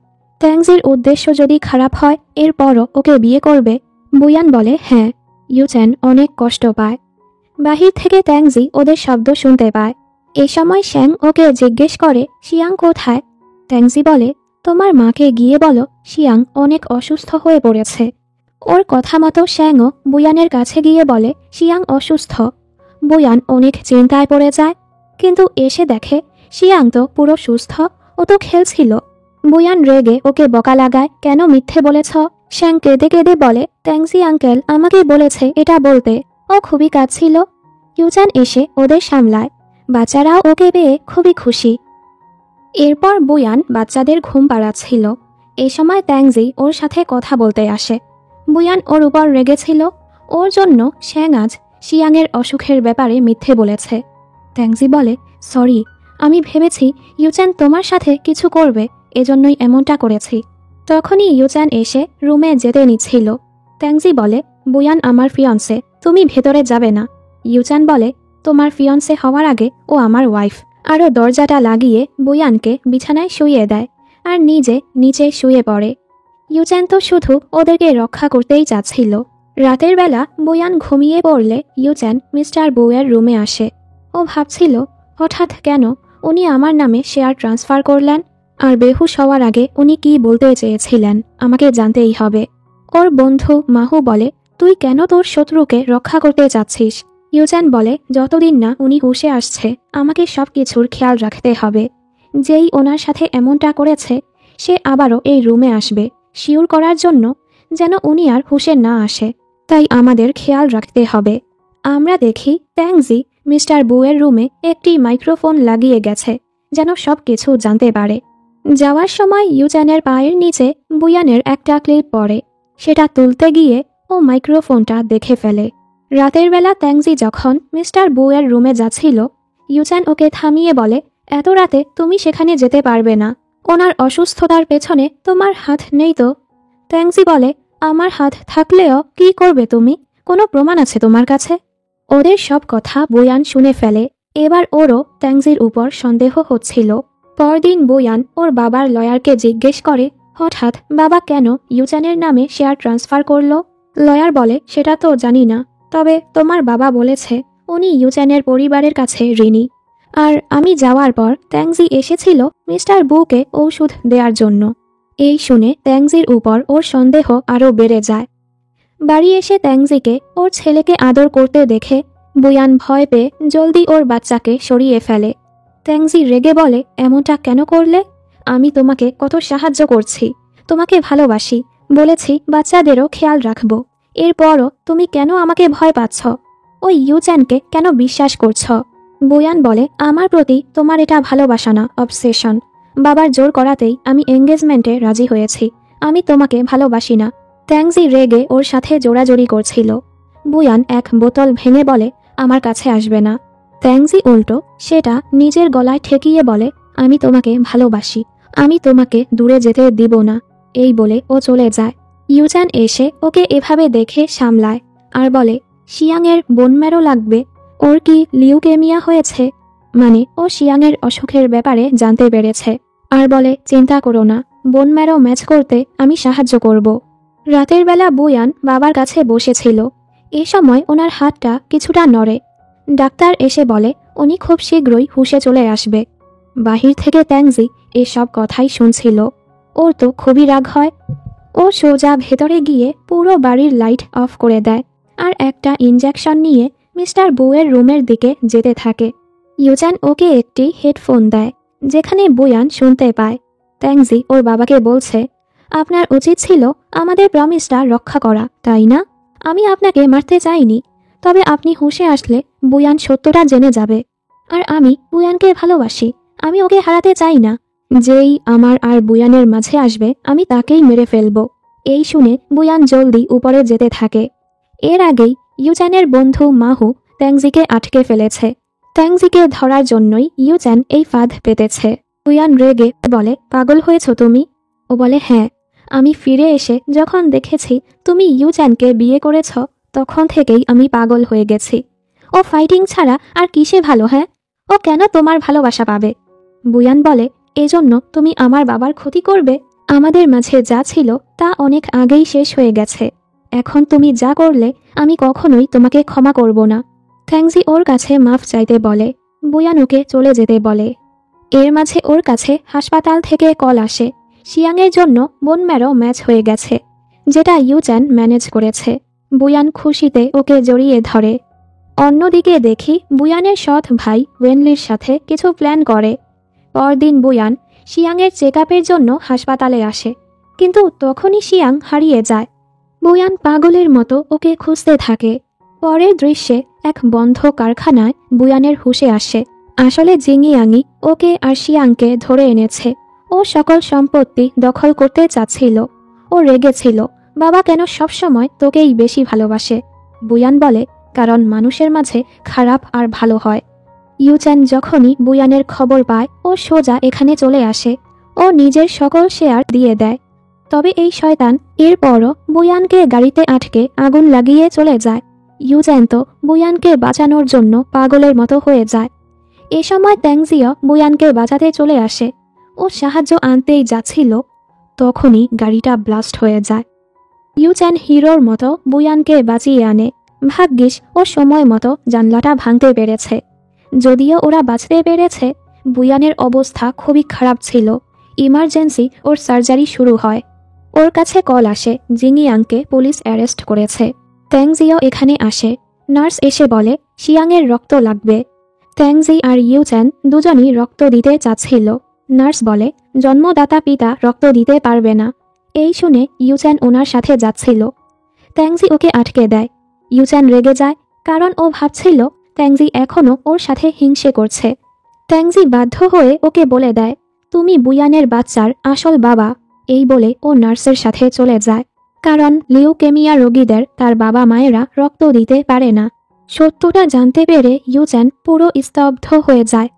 ট্যাংজির উদ্দেশ্য যদি খারাপ হয় এরপরও ওকে বিয়ে করবে? বুয়ান বলে, হ্যাঁ। ইউচান অনেক কষ্ট পায়। বাহির থেকে ট্যাংজি ওদের শব্দ শুনতে পায়। এ সময় শ্যাং ওকে জিজ্ঞেস করে, শিয়াং কোথায়? ট্যাংজি বলে, তোমার মাকে গিয়ে বলো শিয়াং অনেক অসুস্থ হয়ে পড়েছে। ওর কথা মতো শ্যাংও বুয়ানের কাছে গিয়ে বলে শিয়াং অসুস্থ। বুয়ান অনেক চিন্তায় পড়ে যায়, কিন্তু এসে দেখে শিয়াং তো পুরো সুস্থ, ও তো খেলছিল। বুয়ান রেগে ওকে বকা লাগায়, কেন মিথ্যে বলেছ? শ্যাং কেঁদে কেঁদে বলে, ট্যাংজি আঙ্কেল আমাকে বলেছে এটা বলতে, ও খুবই কাঁদছিল। ইউচান এসে ওদের সামলায়। বাচ্চারাও ওকে পেয়ে খুবই খুশি। এরপর বুয়ান বাচ্চাদের ঘুম পাড়াচ্ছিল। এ সময় ট্যাংজি ওর সাথে কথা বলতে আসে। বুয়ান ওর উপর রেগেছিল। ওর জন্য শ্যাং আজ শিয়াংয়ের অসুখের ব্যাপারে মিথ্যে বলেছে। ট্যাংজি বলে, সরি, আমি ভেবেছি ইউচান তোমার সাথে কিছু করবে, এজন্যই এমনটা করেছি। তখনই ইউচান এসে রুমে যেতে নিচ্ছিল। ট্যাংজি বলে, বুয়ান আমার ফিয়ন্সে, তুমি ভেতরে যাবে না। ইউচান বলে, তোমার ফিয়ন্সে হওয়ার আগে ও আমার ওয়াইফ। আরও দরজাটা লাগিয়ে বুয়ানকে বিছানায় শুইয়ে দেয়, আর নিজে নিচে শুয়ে পড়ে। ইউচান তো শুধু ওদেরকে রক্ষা করতেই চাচ্ছিল। রাতের বেলা বুয়ান ঘুমিয়ে পড়লে ইউচান মিস্টার বুয়ের রুমে আসে। ও ভাবছিল, হঠাৎ কেন উনি আমার নামে শেয়ার ট্রান্সফার করলেন, আর বেহুশ হওয়ার আগে উনি কি বলতে চেয়েছিলেন আমাকে জানতেই হবে। ওর বন্ধু মাহু বলে, তুই কেন তোর শত্রুকে রক্ষা করতে চাচ্ছিস? ইউচান বলে, যতদিন না উনি হুঁশে আসছে আমাকে সব কিছুর খেয়াল রাখতে হবে। যেই ওনার সাথে এমনটা করেছে সে আবারও এই রুমে আসবে, শিওর করার জন্য যেন উনি আর হুঁশে না আসে, তাই আমাদের খেয়াল রাখতে হবে। আমরা দেখি ট্যাংজি মিস্টার বুয়ের রুমে একটি মাইক্রোফোন লাগিয়ে গেছে, যেন সব কিছু জানতে পারে। যাওয়ার সময় ইউচানের পায়ের নিচে বুয়ানের একটা ক্লিপ পড়ে। সেটা তুলতে গিয়ে ও মাইক্রোফোনটা দেখে ফেলে। রাতের বেলা ট্যাংজি যখন মিস্টার বুয়ের রুমে যাচ্ছিল, ইউচান ওকে থামিয়ে বলে, এত রাতে তুমি সেখানে যেতে পারবে না, ওনার অসুস্থতার পেছনে তোমার হাত নেই তো। ট্যাংজি বলে, আমার হাত থাকলেও কি করবে তুমি? কোনো প্রমাণ আছে তোমার কাছে? ওদের সব কথা বুয়ান শুনে ফেলে। এবার ওরও ট্যাংজির উপর সন্দেহ হচ্ছিল। পরদিন বুয়ান ওর বাবার লয়ারকে জিজ্ঞেস করে, হঠাৎ বাবা কেন ইউচানের নামে শেয়ার ট্রান্সফার করলো? লয়ার বলে, সেটা তো জানি না, তবে তোমার বাবা বলেছে উনি ইউচানের পরিবারের কাছে ঋণী। আর আমি যাওয়ার পর ট্যাংজি এসেছিল মিস্টার বুকে ঔষধ দেওয়ার জন্য। এই শুনে ট্যাংজির উপর ওর সন্দেহ আরও বেড়ে যায়। বাড়ি এসে ট্যাংজিকে ওর ছেলেকে আদর করতে দেখে বুয়ান ভয় পেয়ে জলদি ওর বাচ্চাকে সরিয়ে ফেলে। ট্যাংজি রেগে বলে, এমনটা কেন করলে? আমি তোমাকে কত সাহায্য করছি, তোমাকে ভালোবাসি, বলেছি বাচ্চাদেরও খেয়াল রাখবো, এরপরও তুমি কেন আমাকে ভয় পাচ্ছ? ওই ইউচানকে কেন বিশ্বাস করছ? বুয়ান বলে, আমার প্রতি তোমার এটা ভালোবাসা না, অবসেশন। বাবার জোর করাতেই আমি এঙ্গেজমেন্টে রাজি হয়েছি, আমি তোমাকে ভালোবাসি না। ট্যাংজি রেগে ওর সাথে জোড়াজোড়ি করছিল। বুয়ান এক বোতল ভেঙে বলে, আমার কাছে আসবে না। ট্যাংজি উল্টো সেটা নিজের গলায় ঠেকিয়ে বলে, আমি তোমাকে ভালোবাসি, আমি তোমাকে দূরে যেতে দিব না। এই বলে ও চলে যায়। ইউচান এসে ওকে এভাবে দেখে সামলায় আর বলে, শিয়াংয়ের বোন ম্যারো লাগবে, ওর কি লিউকেমিয়া হয়েছে? মানে ও শিয়াংয়ের অসুখের ব্যাপারে জানতে পেরেছে। আর বলে, চিন্তা করো না, বোন ম্যারো ম্যাচ করতে আমি সাহায্য করব। রাতের বেলা বুয়ান বাবার কাছে বসেছিল। এ সময় ওনার হাতটা কিছুটা নড়ে। ডাক্তার এসে বলে উনি খুব শীঘ্রই হুঁশে চলে আসবে। বাহির থেকে ট্যাংজি এসব কথাই শুনছিল। ওর তো খুবই রাগ হয়। ও সোজা ভেতরে গিয়ে পুরো বাড়ির লাইট অফ করে দেয় আর একটা ইনজেকশন নিয়ে মিস্টার বুয়ের রুমের দিকে যেতে থাকে। ইউচান ওকে একটি হেডফোন দেয়, যেখানে বুয়ান শুনতে পায়। ট্যাংজি ওর বাবাকে বলছে, আপনার উচিত ছিল আমাদের প্রমিসটা রক্ষা করা, তাই না? আমি আপনাকে মারতে চাইনি, তবে আপনি হুঁশে আসলে বুয়ান সত্যটা জেনে যাবে। আর আমি বুয়ানকে ভালোবাসি, আমি ওকে হারাতে চাই না। যেই আমার আর বুয়ানের মাঝে আসবে আমি তাকেই মেরে ফেলব। এই শুনে বুয়ান জলদি উপরে যেতে থাকে। এর আগেই ইউচ্যানের বন্ধু মাহু ট্যাংজিকে আটকে ফেলেছে। ট্যাংজিকে ধরার জন্যই ইউচ্যান এই ফাঁদ পেতেছে। বুয়ান রেগে বলে, পাগল হয়েছ তুমি? ও বলে, হ্যাঁ, আমি ফিরে এসে যখন দেখেছি তুমি ইউচ্যানকে বিয়ে করেছ তখন থেকেই আমি পাগল হয়ে গেছি। ও ফাইটিং ছাড়া আর কিসে ভালো? হ্যাঁ, ও কেন তোমার ভালোবাসা পাবে? বুয়ান বলে, এজন্য তুমি আমার বাবার ক্ষতি করবে? আমাদের মাঝে যা ছিল তা অনেক আগেই শেষ হয়ে গেছে। এখন তুমি যা করলে আমি কখনোই তোমাকে ক্ষমা করব না। ট্যাংজি ওর কাছে মাফ চাইতে বলে। বুয়ান ওকে চলে যেতে বলে। এর মাঝে ওর কাছে হাসপাতাল থেকে কল আসে। শিয়াংয়ের জন্য বোন ম্যারো ম্যাচ হয়ে গেছে, যেটা ইউচ্যান ম্যানেজ করেছে। বুয়ান খুশিতে ওকে জড়িয়ে ধরে। অন্যদিকে দেখি বুয়ানের সৎ ভাই ওয়েনলির সাথে কিছু প্ল্যান করে। পরদিন বুয়ান শিয়াংয়ের চেক আপের জন্য হাসপাতালে আসে, কিন্তু তখনই শিয়াং হারিয়ে যায়। বুয়ান পাগলের মতো ওকে খুঁজতে থাকে। পরের দৃশ্যে এক বন্ধ কারখানায় বুয়ানের হুঁশে আসে। আসলে জিংইয়াংই ওকে আর শিয়াংকে ধরে এনেছে। ও সকল সম্পত্তি দখল করতে চাচ্ছিল। ও রেগেছিল, বাবা কেন সবসময় তোকেই বেশি ভালোবাসে? বুয়ান বলে, কারণ মানুষের মাঝে খারাপ আর ভালো হয়। ইউচ্যান যখনই বুয়ানের খবর পায় ও সোজা এখানে চলে আসে। ও নিজের সকল শেয়ার দিয়ে দেয়। তবে এই শয়তান এরপরও বুয়ানকে গাড়িতে আটকে আগুন লাগিয়ে চলে যায়। ইউচ্যান তো বুয়ানকে বাঁচানোর জন্য পাগলের মতো হয়ে যায়। এ সময় ট্যাংজিও বুয়ানকে বাঁচাতে চলে আসে। ও সাহায্য আনতেই যাচ্ছিল, তখনই গাড়িটা ব্লাস্ট হয়ে যায়। ইউচ্যান হিরোর মতো বুয়ানকে বাঁচিয়ে আনে। ভাগ্যিস ও সময় মতো জানলাটা ভাঙতে পেরেছে। যদিও ওরা বাঁচতে পেরেছে, বুয়ানের অবস্থা খুবই খারাপ ছিল। ইমার্জেন্সি ওর সার্জারি শুরু হয়। ওর কাছে কল আসে জিংইয়াংকে পুলিশ অ্যারেস্ট করেছে। ট্যাংজিও এখানে আসে। নার্স এসে বলে, শিয়াংয়ের রক্ত লাগবে। ট্যাংজি আর ইউচ্যান দুজনই রক্ত দিতে চাচ্ছিল। নার্স বলে, জন্মদাতা পিতা রক্ত দিতে পারবে না। এই শুনে ইউচ্যান ওনার সাথে যাচ্ছিল। ট্যাংজি ওকে আটকে দেয়। ইউচ্যান রেগে যায়, কারণ ও ভাবছিল ট্যাংজি এখনও ওর সাথে হিংসে করছে। ট্যাংজি বাধ্য হয়ে ওকে বলে দেয়, তুমি বুয়ানের বাচ্চার আসল বাবা। এই বলে ও নার্সের সাথে চলে যায়, কারণ লিউকেমিয়া রোগীদের তার বাবা মায়েরা রক্ত দিতে পারে না। সত্যটা জানতে পেরে ইউচ্যান পুরো স্তব্ধ হয়ে যায়।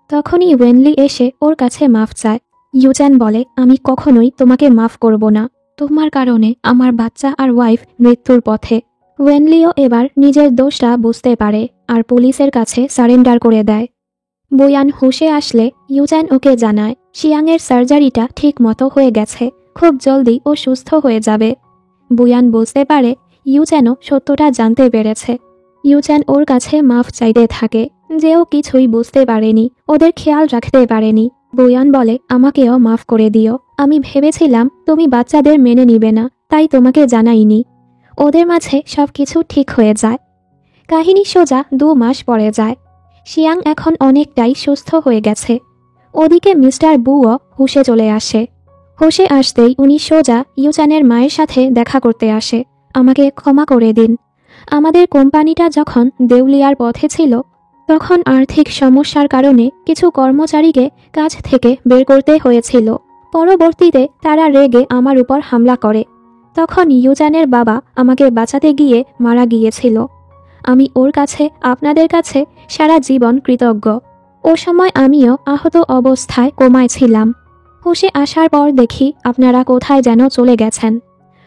তখনই ওয়েনলি এসে ওর কাছে মাফ চায়। ইউচ্যান বলে, আমি কখনোই তোমাকে মাফ করব না। তোমার কারণে আমার বাচ্চা আর ওয়াইফ মৃত্যুর পথে। ওয়েনলিও এবার নিজের দোষটা বুঝতে পারে আর পুলিশের কাছে সারেন্ডার করে দেয়। বুয়ান হুঁশে আসলে ইউচ্যান ওকে জানায় শিয়াংয়ের সার্জারিটা ঠিক মতো হয়ে গেছে, খুব জলদি ও সুস্থ হয়ে যাবে। বুয়ান বুঝতে পারে ইউচ্যানও সত্যটা জানতে পেরেছে। ইউচ্যান ওর কাছে মাফ চাইতে থাকে, যে ও কিছুই বুঝতে পারেনি, ওদের খেয়াল রাখতে পারেনি। বুয়ান বলে, আমাকেও মাফ করে দিও। আমি ভেবেছিলাম তুমি বাচ্চাদের মেনে নিবে না, তাই তোমাকে জানাইনি। ওদের মাঝে সবকিছু ঠিক হয়ে যায়। কাহিনী সোজা 2 মাস পরে যায়। শিয়াং এখন অনেকটাই সুস্থ হয়ে গেছে। ওদিকে মিস্টার বুও হুঁশে চলে আসে। হুঁশে আসতেই উনি সোজা ইউচ্যানের মায়ের সাথে দেখা করতে আসে। আমাকে ক্ষমা করে দিন। আমাদের কোম্পানিটা যখন দেউলিয়ার পথে ছিল, তখন আর্থিক সমস্যার কারণে কিছু কর্মচারীকে কাজ থেকে বের করতে হয়েছিল। পরবর্তীতে তারা রেগে আমার উপর হামলা করে। তখন ইউচ্যানের বাবা আমাকে বাঁচাতে গিয়ে মারা গিয়েছিল। আমি ওর কাছে, আপনাদের কাছে সারা জীবন কৃতজ্ঞ। ও সময় আমিও আহত অবস্থায় কোমায় ছিলাম। হুঁশে আসার পর দেখি আপনারা কোথায় যেন চলে গেছেন।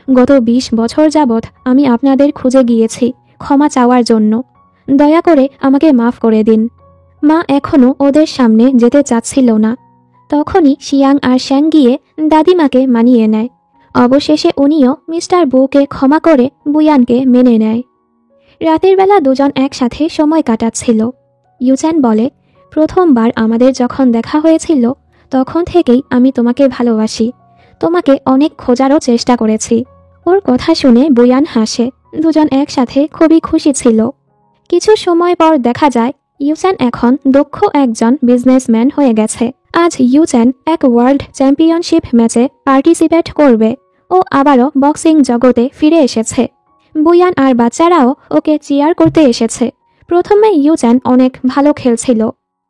গত 20 বছর যাবৎ আমি আপনাদের খুঁজে গিয়েছি ক্ষমা চাওয়ার জন্য। দয়া করে আমাকে মাফ করে দিন। মা এখনও ওদের সামনে যেতে চাচ্ছিল না। তখনই শিয়াং আর শ্যাং গিয়ে দাদিমাকে মানিয়ে নেয়। অবশেষে উনিও মিস্টার বুকে ক্ষমা করে বুয়ানকে মেনে নেয়। রাতের বেলা দুজন একসাথে সময় কাটাচ্ছিল। ইউচ্যান বলে, প্রথমবার আমাদের যখন দেখা হয়েছিল তখন থেকেই আমি তোমাকে ভালোবাসি। তোমাকে অনেক খোঁজারও চেষ্টা করেছি। ওর কথা শুনে বুয়ান হাসে। দুজন একসাথে খুবই খুশি ছিল। কিছু সময় পর দেখা যায় ইউচ্যান এখন দক্ষ একজন বিজনেসম্যান হয়ে গেছে আজ ইউচেন এক ওয়ার্ল্ড চ্যাম্পিয়নশিপ ম্যাচে পার্টিসিপেট করবে। ও আবারও বক্সিং জগতে ফিরে এসেছে। বুয়ান আর বাচ্চারাও ওকে চিয়ার করতে এসেছে। প্রথমে ইউচেন অনেক ভালো খেলছিল,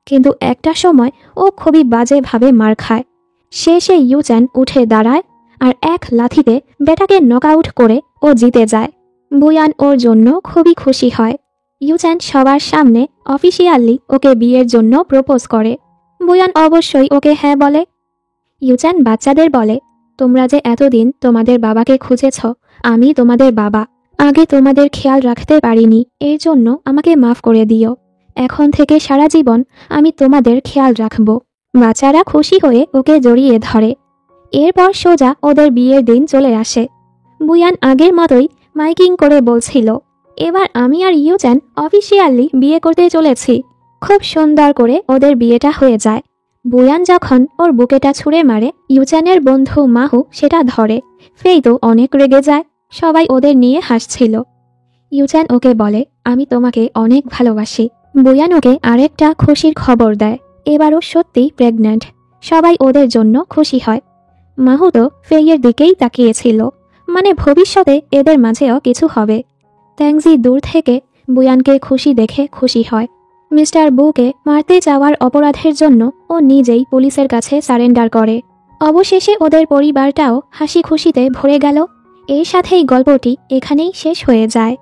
কিন্তু একটা সময় ও খুবই বাজেভাবে মার খায়। শেষে ইউচেন উঠে দাঁড়ায় আর এক লাথিতে বেটাকে নকআউট করে ও জিতে যায়। বুয়ান ওর জন্য খুবই খুশি হয়। ইউচেন সবার সামনে অফিসিয়ালি ওকে বিয়ের জন্য প্রপোজ করে। বুয়ান অবশ্যই ওকে হ্যাঁ বলে। ইউচেন বাচ্চাদের বলে, তোমরা যে এতদিন তোমাদের বাবাকে খুঁজেছ, আমি তোমাদের বাবা। আগে তোমাদের খেয়াল রাখতে পারিনি, এর জন্য আমাকে মাফ করে দিও। এখন থেকে সারা জীবন আমি তোমাদের খেয়াল রাখব। বাচ্চারা খুশি হয়ে ওকে জড়িয়ে ধরে। এরপর সোজা ওদের বিয়ের দিন চলে আসে। বুয়ান আগের মতোই মাইকিং করে বলছিল, এবার আমি আর ইউচেন অফিসিয়ালি বিয়ে করতে চলেছি। খুব সুন্দর করে ওদের বিয়েটা হয়ে যায়। বুয়ান যখন ওর বুকেটা ছুঁড়ে মারে, ইউচেনের বন্ধু মাহু সেটা ধরে। ফেই তো অনেক রেগে যায়। সবাই ওদের নিয়ে হাসছিল। ইউচেন ওকে বলে, আমি তোমাকে অনেক ভালোবাসি। বুয়ান ওকে আরেকটা খুশির খবর দেয়, এবারও সত্যি প্রেগন্যান্ট। সবাই ওদের জন্য খুশি হয়। মাহু তো ফেইয়ের দিকেই তাকিয়েছিল, মানে ভবিষ্যতে এদের মাঝেও কিছু হবে। ট্যাংজি দূর থেকে বুয়ানকে খুশি দেখে খুশি হয়। মিস্টার বুকে মারতে যাওয়ার অপরাধের জন্য ও নিজেই পুলিশের কাছে সারেন্ডার করে। অবশেষে ওদের পরিবারটাও হাসি খুশিতে ভরে গেল। এর সাথেই গল্পটি এখানেই শেষ হয়ে যায়।